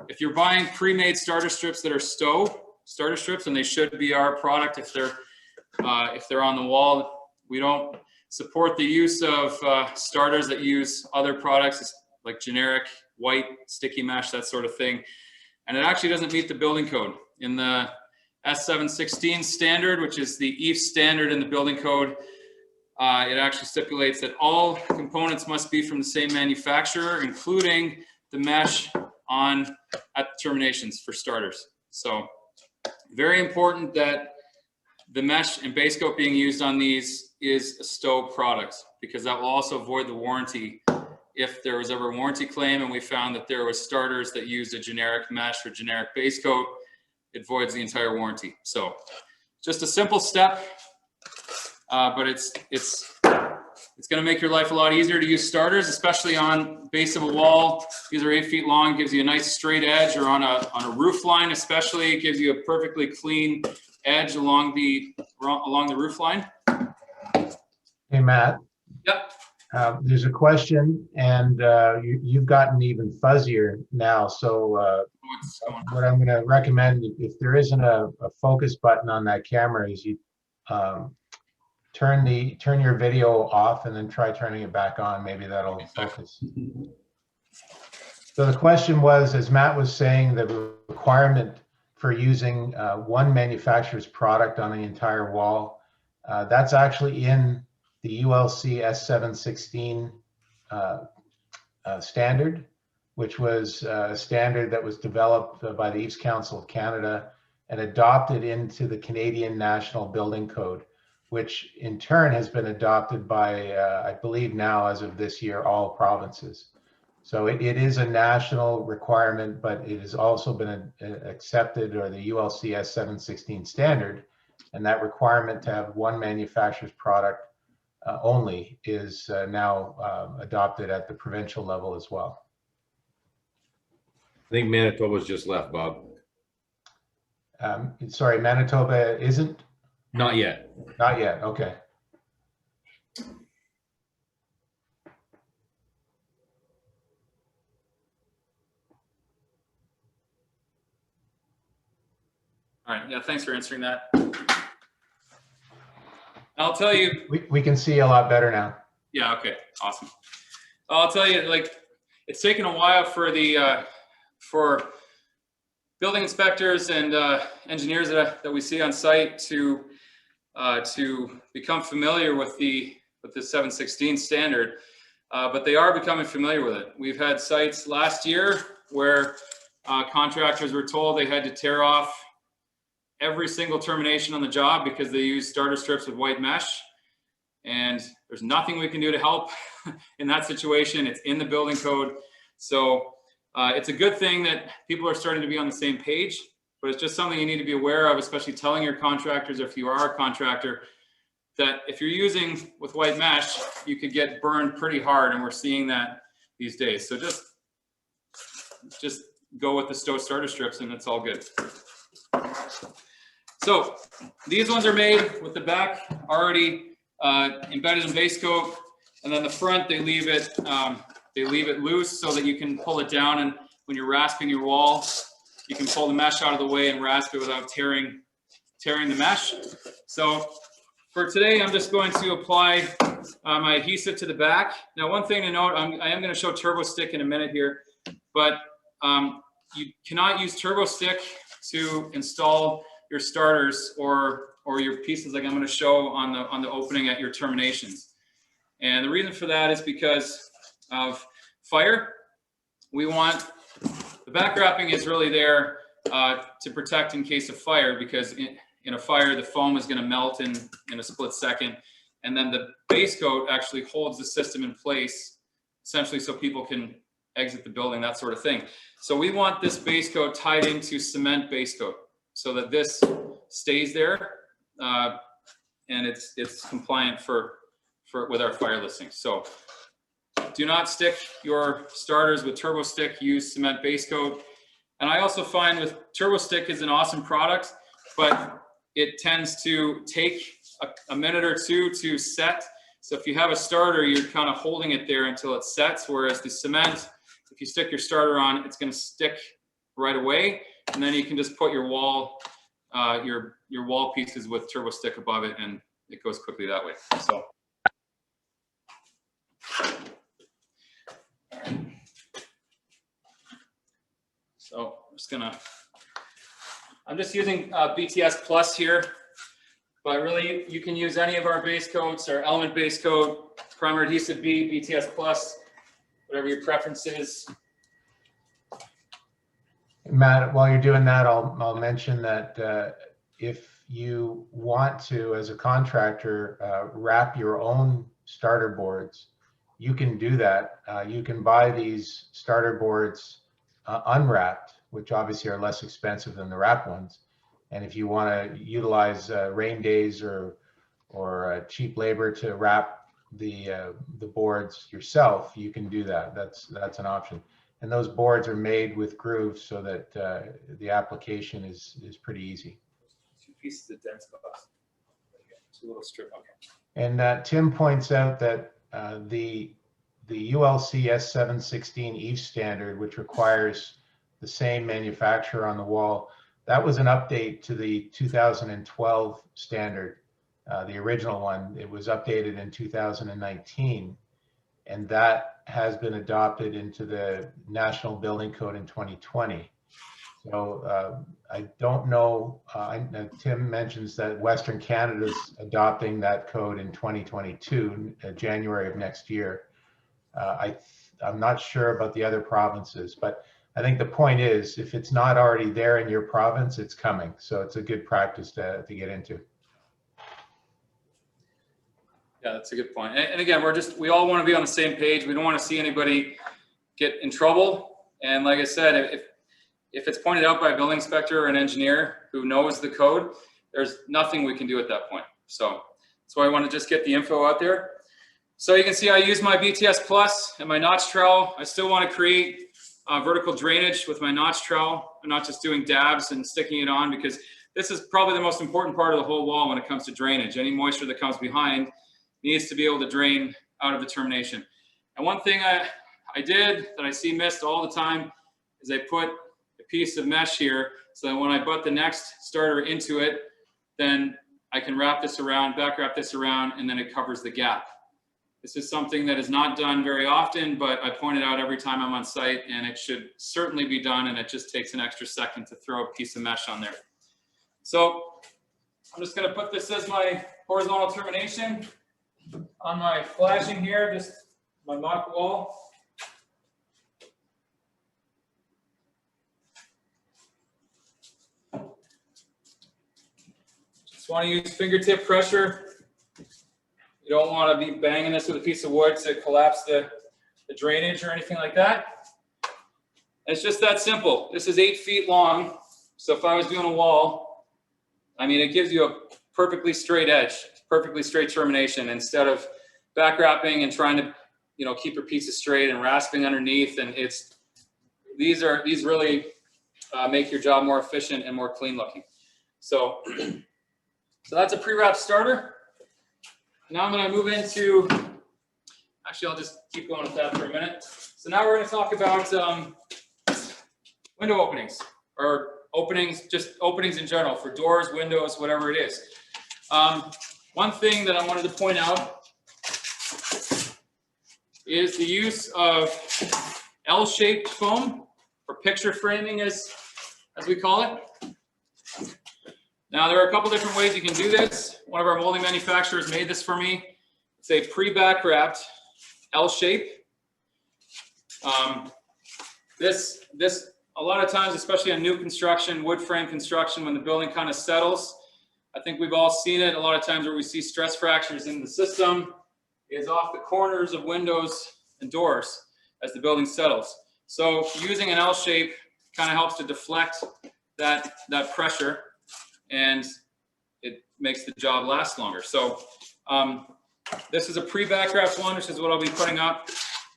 if you're buying pre-made starter strips that are Sto starter strips, and they should be our product if they're on the wall, we don't support the use of starters that use other products like generic white sticky mesh, that sort of thing. And it actually doesn't meet the building code. In the S716 standard, which is the EIFS standard in the building code, it actually stipulates that all components must be from the same manufacturer, including the mesh at the terminations for starters. So very important that the mesh and base coat being used on these is a Sto product, because that will also void the warranty. If there was ever a warranty claim and we found that there was starters that used a generic mesh or generic base coat, it voids the entire warranty. So just a simple step, but it's going to make your life a lot easier to use starters, especially on base of a wall. These are 8 feet long, gives you a nice straight edge, or on a roof line especially, it gives you a perfectly clean edge along the roof line. Hey, Matt. Yep. There's a question, and you've gotten even fuzzier now. So what I'm going to recommend, if there isn't a focus button on that camera, is you turn your video off and then try turning it back on. Maybe that'll focus. So the question was, as Matt was saying, the requirement for using one manufacturer's product on the entire wall, that's actually in the ULC S716 standard, which was a standard that was developed by the EIFS Council of Canada and adopted into the Canadian National Building Code, which in turn has been adopted by, I believe now, as of this year, all provinces. So it is a national requirement, but it has also been accepted, or the ULC S716 standard, and that requirement to have one manufacturer's product only is now adopted at the provincial level as well. I think Manitoba's just left, Bob. Sorry, Manitoba isn't? Not yet. Not yet, okay. All right, yeah, thanks for answering that. I'll tell you. We can see a lot better now. Yeah, okay, awesome. I'll tell you, like, it's taken a while for the for building inspectors and engineers that we see on site to become familiar with the 716 standard, but they are becoming familiar with it. We've had sites last year where contractors were told they had to tear off every single termination on the job because they use starter strips with white mesh, and there's nothing we can do to help in that situation. It's in the building code. So it's a good thing that people are starting to be on the same page, but it's just something you need to be aware of, especially telling your contractors, if you are a contractor, that if you're using with white mesh, you could get burned pretty hard, and we're seeing that these days. So just go with the Sto starter strips and it's all good. So these ones are made with the back already embedded in base coat, and then the front they leave it loose so that you can pull it down, and when you're rasping your wall, you can pull the mesh out of the way and rasp it without tearing the mesh. So for today, I'm just going to apply my adhesive to the back. Now, one thing to note, I am going to show turbo stick in a minute here, but you cannot use turbo stick to install your starters or your pieces like I'm going to show on the opening at your terminations. And the reason for that is because of fire. We want the back wrapping is really there to protect in case of fire, because in a fire the foam is going to melt in a split second, and then the base coat actually holds the system in place, essentially, so people can exit the building, that sort of thing. So we want this base coat tied into cement base coat so that this stays there and it's compliant with our fire listings. So do not stick your starters with turbo stick, use cement base coat. And I also find with turbo stick is an awesome product, but it tends to take a minute or two to set. So if you have a starter, you're kind of holding it there until it sets, whereas the cement, if you stick your starter on, it's going to stick right away, and then you can just put your wall pieces with turbo stick above it, and it goes quickly that way. So I'm just using BTS Plus here, but really you can use any of our base coats, our element base coat, primer adhesive B, BTS Plus, whatever your preference is. Matt, while you're doing that, I'll mention that if you want to, as a contractor, wrap your own starter boards, you can do that. You can buy these starter boards unwrapped, which obviously are less expensive than the wrap ones. And if you want to utilize rain days or cheap labor to wrap the boards yourself, you can do that. That's an option. And those boards are made with grooves so that the application is pretty easy. 2 pieces of dense glass. 2 little strip. Okay. And Tim points out that the ULC S716 EAF standard, which requires the same manufacturer on the wall, that was an update to the 2012 standard, the original one. It was updated in 2019, and that has been adopted into the National Building Code in 2020. So I don't know, Tim mentions that Western Canada's adopting that code in 2022, January of next year. I'm not sure about the other provinces, but I think the point is, if it's not already there in your province, it's coming. So it's a good practice to get into. Yeah, that's a good point. And again, we all want to be on the same page. We don't want to see anybody get in trouble. And like I said, if it's pointed out by a building inspector or an engineer who knows the code, there's nothing we can do at that point. So that's why I want to just get the info out there. So you can see I use my BTS Plus and my notch trowel. I still want to create vertical drainage with my notch trowel. I'm not just doing dabs and sticking it on, because this is probably the most important part of the whole wall when it comes to drainage. Any moisture that comes behind needs to be able to drain out of the termination. And one thing I did that I see missed all the time is I put piece of mesh here, so that when I butt the next starter into it, then I can wrap this around, back wrap this around, and then it covers the gap. This is something that is not done very often, but I point it out every time I'm on site, and it should certainly be done, and it just takes an extra second to throw a piece of mesh on there. So I'm just going to put this as my horizontal termination on my flashing here, just my mock wall. Just want to use fingertip pressure. You don't want to be banging this with a piece of wood to collapse the drainage or anything like that. It's just that simple. This is 8 feet long. So if I was doing a wall, I mean, it gives you a perfectly straight edge, perfectly straight termination, instead of back wrapping and trying to, you know, keep your pieces straight and rasping underneath. And these really make your job more efficient and more clean looking. So that's a pre-wrap starter. Now I'm going to move into, actually, I'll just keep going with that for a minute. So now we're going to talk about window openings, or openings, just openings in general for doors, windows, whatever it is. One thing that I wanted to point out is the use of L-shaped foam, or picture framing as we call it. Now, there are a couple different ways you can do this. One of our molding manufacturers made this for me. It's a pre-back wrapped L shape. This a lot of times, especially on new construction, wood frame construction, when the building kind of settles, I think we've all seen it. A lot of times where we see stress fractures in the system is off the corners of windows and doors as the building settles. So using an L shape kind of helps to deflect that pressure, and it makes the job last longer. So this is a pre-back wrapped one, which is what I'll be putting up.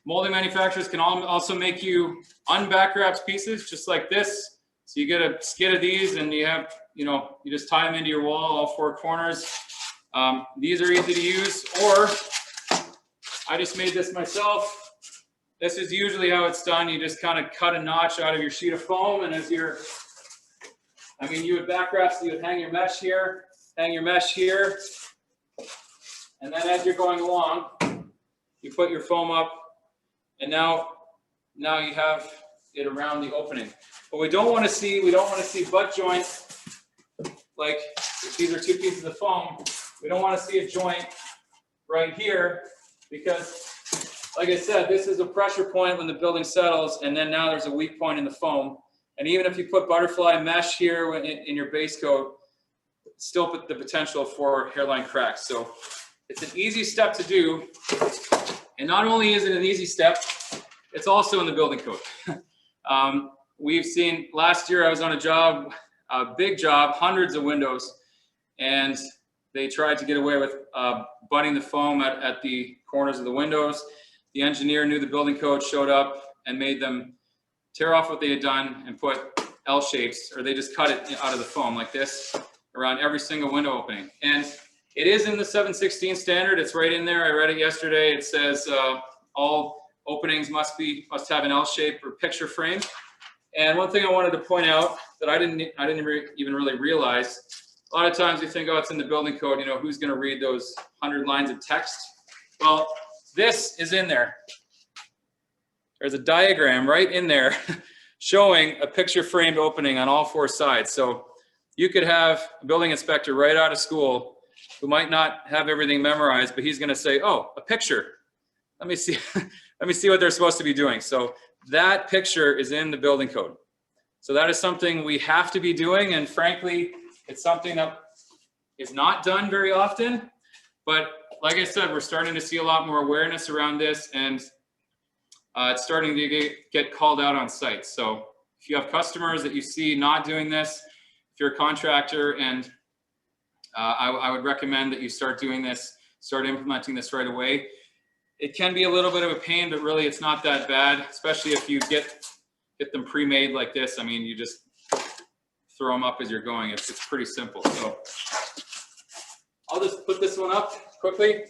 Molding manufacturers can also make you unback wrapped pieces just like this. So you get a skid of these, and you have, you know, you just tie them into your wall, all 4 corners. These are easy to use, or I just made this myself. This is usually how it's done. You just kind of cut a notch out of your sheet of foam, and as you're, I mean, you would back wrap, so you would hang your mesh here, and then as you're going along, you put your foam up, and now you have it around the opening. But we don't want to see butt joints, like if these are 2 pieces of foam. We don't want to see a joint right here, because, like I said, this is a pressure point when the building settles, and then now there's a weak point in the foam. And even if you put butterfly mesh here in your base coat, still put the potential for hairline cracks. So it's an easy step to do. And not only is it an easy step, it's also in the building code. We've seen, last year I was on a job, a big job, hundreds of windows, and they tried to get away with butting the foam at the corners of the windows. The engineer knew the building code, showed up and made them tear off what they had done and put L shapes, or they just cut it out of the foam like this around every single window opening. And it is in the 716 standard. It's right in there. I read it yesterday. It says all openings must have an L shape or picture frame. And one thing I wanted to point out that I didn't even really realize, a lot of times you think, oh, it's in the building code, you know, who's going to read those 100 lines of text? Well, this is in there. There's a diagram right in there showing a picture framed opening on all 4 sides. So you could have a building inspector right out of school who might not have everything memorized, but he's going to say, oh, a picture. Let me see what they're supposed to be doing. So that picture is in the building code. So that is something we have to be doing. And frankly, it's something that is not done very often. But like I said, we're starting to see a lot more awareness around this, and it's starting to get called out on site. So if you have customers that you see not doing this, if you're a contractor, and I would recommend that you start doing this, start implementing this right away. It can be a little bit of a pain, but really it's not that bad, especially if you get them pre-made like this. I mean, you just throw them up as you're going. It's pretty simple. So I'll just put this one up quickly.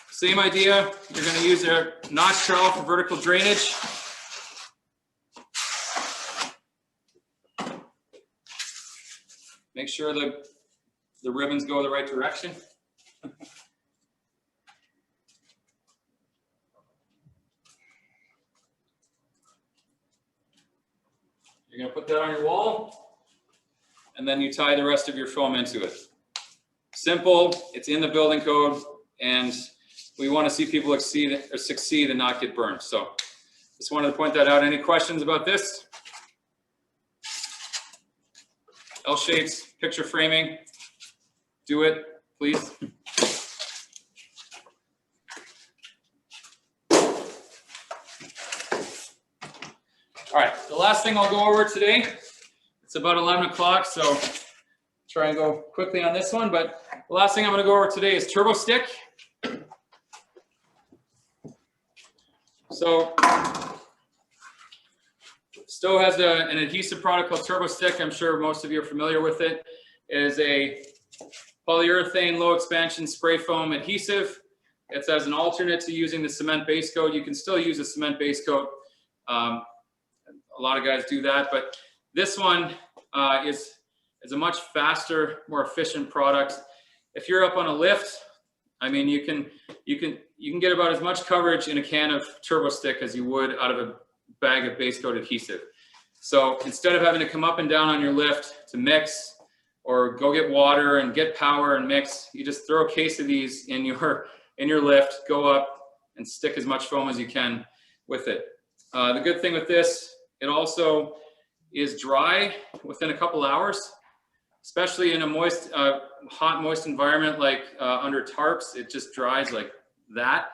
Same idea. You're going to use a notch trowel for vertical drainage. Make sure the ribbons go the right direction. You're going to put that on your wall, and then you tie the rest of your foam into it. Simple, it's in the building code, and we want to see people succeed and not get burned. So just wanted to point that out. Any questions about this? L shapes, picture framing, do it, please. All right, the last thing I'll go over today, it's about 11 o'clock, so try and go quickly on this one, but the last thing I'm gonna go over today is turbo stick. So Sto has an adhesive product called Turbo Stick. I'm sure most of you are familiar with it. It is a polyurethane low expansion spray foam adhesive. It's as an alternate to using the cement base coat. You can still use a cement base coat. A lot of guys do that, but this one is a much faster, more efficient product. If you're up on a lift, I mean, you can get about as much coverage in a can of Turbo Stick as you would out of a bag of base coat adhesive. So instead of having to come up and down on your lift to mix or go get water and get power and mix, you just throw a case of these in your lift, go up and stick as much foam as you can with it. The good thing with this, it also is dry within a couple hours, especially in a moist, hot, moist environment like under tarps. It just dries like that.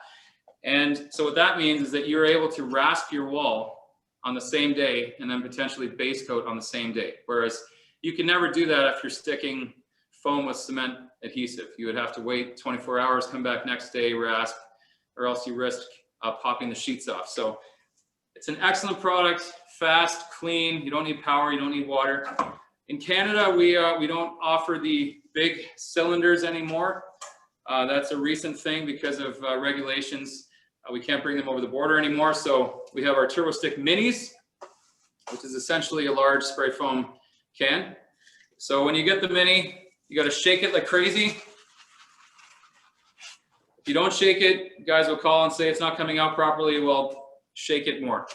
And so what that means is that you're able to rasp your wall on the same day and then potentially base coat on the same day. Whereas you can never do that if you're sticking foam with cement adhesive. You would have to wait 24 hours, come back next day, rasp, or else you risk popping the sheets off. So it's an excellent product, fast, clean. You don't need power, you don't need water. In Canada, we don't offer the big cylinders anymore. That's a recent thing because of regulations. We can't bring them over the border anymore. So we have our Turbo Stick Minis, which is essentially a large spray foam can. So when you get the mini, you got to shake it like crazy. If you don't shake it, guys will call and say it's not coming out properly. Well, shake it more.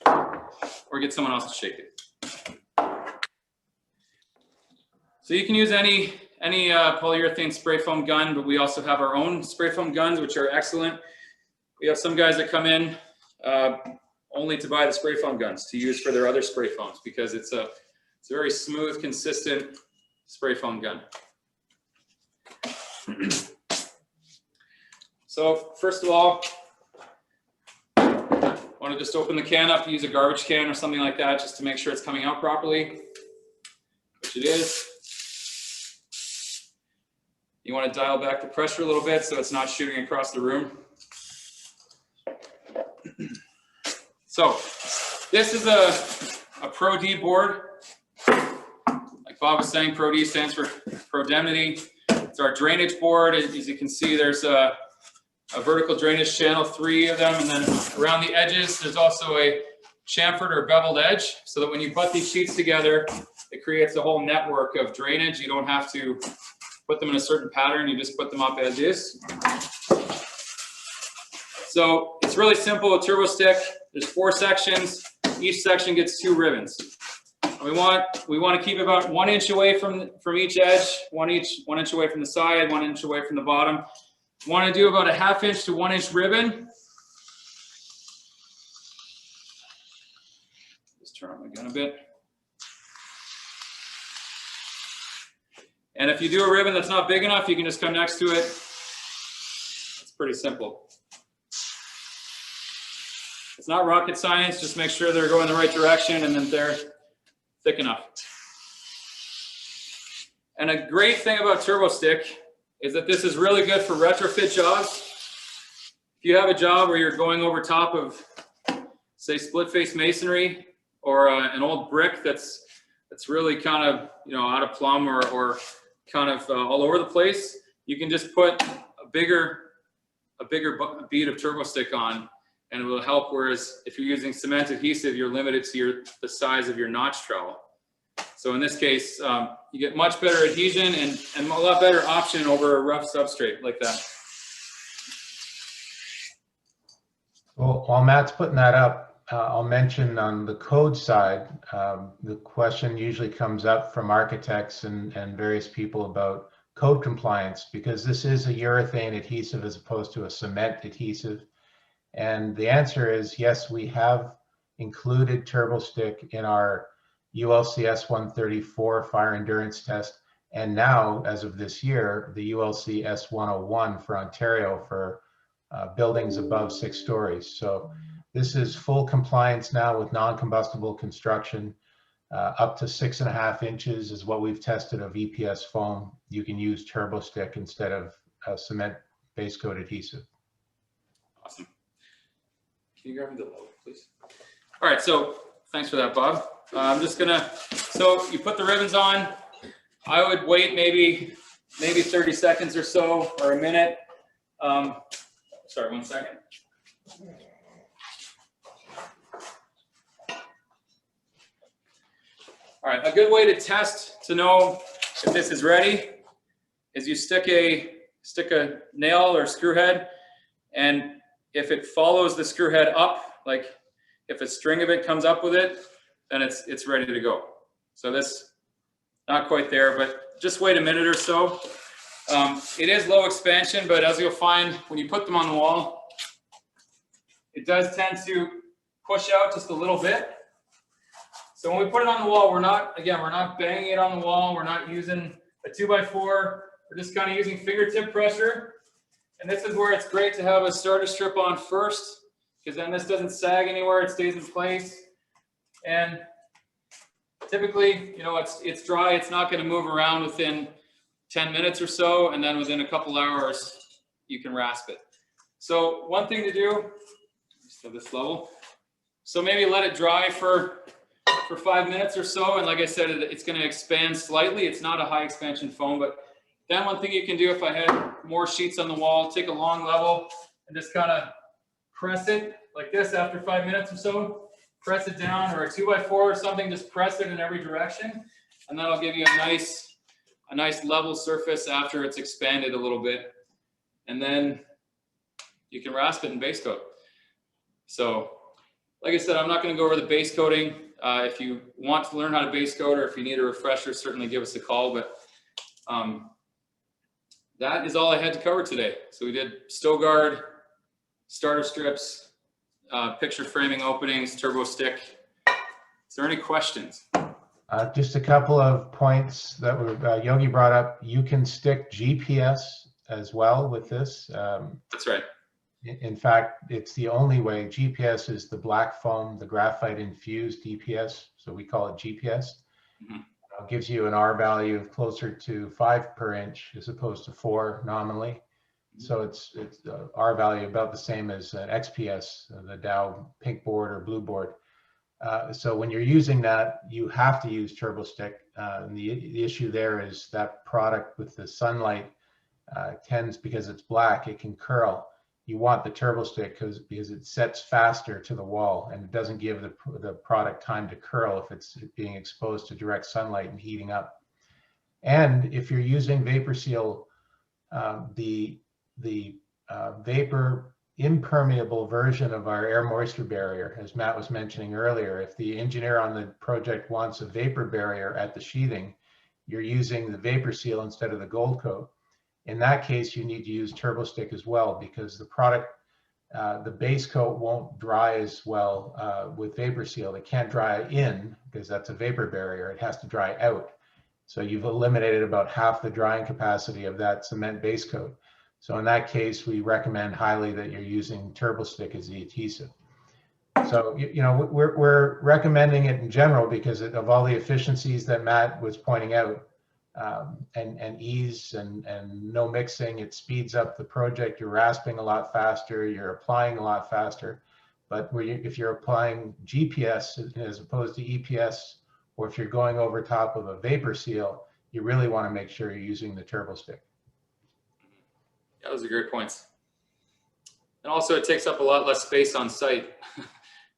Or get someone else to shake it. So you can use any polyurethane spray foam gun, but we also have our own spray foam guns, which are excellent. We have some guys that come in only to buy the spray foam guns to use for their other spray foams because it's a very smooth, consistent spray foam gun. So first of all, I want to just open the can up, use a garbage can or something like that just to make sure it's coming out properly, which it is. You want to dial back the pressure a little bit so it's not shooting across the room. So this is a ProD board. Like Bob was saying, ProD stands for Prodemnity. It's our drainage board. As you can see, there's a vertical drainage channel, 3 of them, and then around the edges, there's also a chamfered or beveled edge, so that when you put these sheets together, it creates a whole network of drainage. You don't have to put them in a certain pattern, you just put them up as is. So it's really simple, a turbo stick. There's 4 sections. Each section gets 2 ribbons. We want to keep about 1 inch away from each edge, 1 inch away from the side, 1 inch away from the bottom. You want to do about a 1/2 inch to 1 inch ribbon. Just turn on my gun a bit. And if you do a ribbon that's not big enough, you can just come next to it. It's pretty simple. It's not rocket science, just make sure they're going the right direction and then they're thick enough. And a great thing about Turbo Stick is that this is really good for retrofit jobs. If you have a job where you're going over top of, say, split face masonry or an old brick that's really kind of, out of plumb or kind of all over the place, you can just put a bigger bead of Turbo Stick on, and it will help. Whereas if you're using cement adhesive, you're limited to the size of your notch trowel. So in this case, you get much better adhesion and a lot better option over a rough substrate like that. Well, while Matt's putting that up, I'll mention on the code side, the question usually comes up from architects and various people about code compliance, because this is a urethane adhesive as opposed to a cement adhesive. And the answer is yes, we have included TurboStick in our ULCS 134 fire endurance test. And now, as of this year, the ULCS 101 for Ontario for buildings above 6 stories. So this is full compliance now with non-combustible construction. Up to 6.5 inches is what we've tested of EPS foam. You can use TurboStick instead of cement base coat adhesive. Awesome. Can you grab me the logo, please? All right, so thanks for that, Bob. I'm just gonna, so you put the ribbons on. I would wait maybe 30 seconds or so, or a minute. Sorry, 1 second. All right, a good way to test to know if this is ready is you stick a nail or screw head, and if it follows the screw head up, like if a string of it comes up with it, then it's ready to go. So this, not quite there, but just wait a minute or so. It is low expansion, but as you'll find when you put them on the wall, it does tend to push out just a little bit. So when we put it on the wall, we're not banging it on the wall. We're not using a 2x4. We're just kind of using fingertip pressure. And this is where it's great to have a starter strip on first, because then this doesn't sag anywhere. It stays in place. And typically, you know, it's dry. It's not going to move around within 10 minutes or so. And then within a couple hours, you can rasp it. So one thing to do, just at this level. So maybe let it dry for 5 minutes or so. And like I said, it's going to expand slightly. It's not a high expansion foam, but then one thing you can do, if I had more sheets on the wall, take a long level and just kind of press it like this after 5 minutes or so. Press it down, or a 2x4 or something, just press it in every direction. And that'll give you a nice level surface after it's expanded a little bit. And then you can rasp it in base coat. So like I said, I'm not going to go over the base coating. If you want to learn how to base coat, or if you need a refresher, certainly give us a call. But that is all I had to cover today. So we did StoGuard, starter strips, picture framing openings, TurboStick. Is there any questions? Just a couple of points that were, Yogi brought up. You can stick GPS as well with this. That's right. In fact, it's the only way. GPS is the black foam, the graphite infused EPS. So we call it GPS. Mm-hmm. Gives you an R value of closer to 5 per inch as opposed to 4 nominally. Mm-hmm. So it's R value about the same as an XPS, the Dow pink board or blue board. So when you're using that, you have to use TurboStick. And the issue there is that product with the sunlight tends, because it's black, it can curl. You want the TurboStick because it sets faster to the wall, and it doesn't give the product time to curl if it's being exposed to direct sunlight and heating up. And if you're using Vapor Seal, the vapor impermeable version of our air moisture barrier, as Matt was mentioning earlier, if the engineer on the project wants a vapor barrier at the sheathing, you're using the Vapor Seal instead of the gold coat. In that case, you need to use TurboStick as well, because the product, the base coat won't dry as well with Vapor Seal. It can't dry in because that's a vapor barrier. It has to dry out. So you've eliminated about half the drying capacity of that cement base coat. So in that case, we recommend highly that you're using TurboStick as the adhesive. So, you know, we're recommending it in general because of all the efficiencies that Matt was pointing out. And ease and no mixing. It speeds up the project. You're rasping a lot faster. You're applying a lot faster. But if you're applying GPS as opposed to EPS, or if you're going over top of a Vapor Seal, you really want to make sure you're using the TurboStick. Yeah, those are great points. And also it takes up a lot less space on site.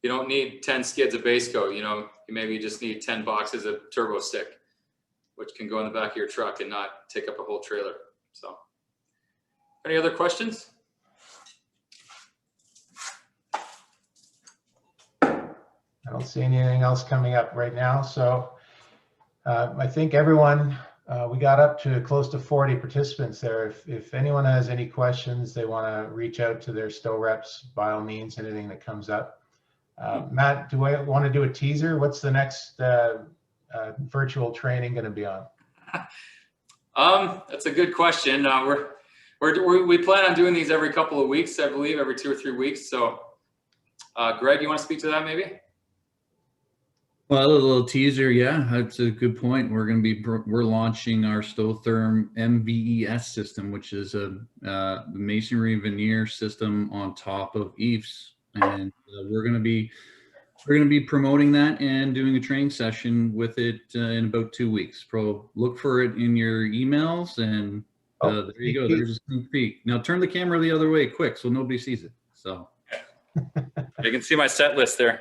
You don't need 10 skids of base coat, you know, you maybe just need 10 boxes of turbo stick, which can go in the back of your truck and not take up a whole trailer. So, any other questions? I don't see anything else coming up right now. So I think everyone, we got up to close to 40 participants there. If anyone has any questions, they want to reach out to their STO reps, by all means, anything that comes up. Matt, do I want to do a teaser? What's the next virtual training going to be on? That's a good question. We plan on doing these every couple of weeks, I believe, every 2 or 3 weeks. So, Greg, you want to speak to that maybe? Well, a little teaser, yeah, that's a good point. We're launching our StoTherm MVES system, which is a masonry veneer system on top of eaves, and we're going to be promoting that and doing a training session with it in about 2 weeks. Look for it in your emails, and there you go. There's a sneak peek. Now turn the camera the other way, quick, so nobody sees it. So you can see my set list there.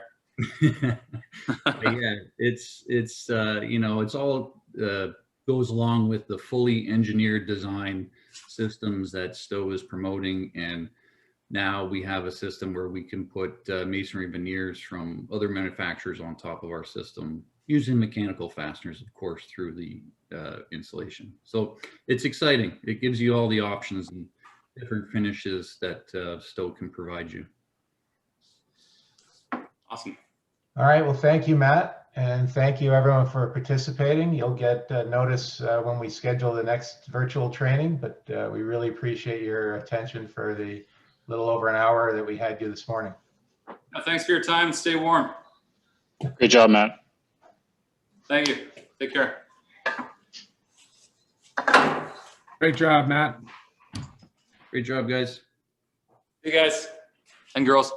Yeah, it's you know, it's all goes along with the fully engineered design systems that STO is promoting, and now we have a system where we can put masonry veneers from other manufacturers on top of our system using mechanical fasteners, of course, through the insulation. So it's exciting. It gives you all the options and different finishes that STO can provide you. Awesome. All right. Well, thank you, Matt. And thank you everyone for participating. You'll get notice when we schedule the next virtual training, but we really appreciate your attention for the little over an hour that we had you this morning. Thanks for your time and stay warm. Great job, Matt. Thank you. Take care. Great job, Matt. Great job, guys. See you guys and girls.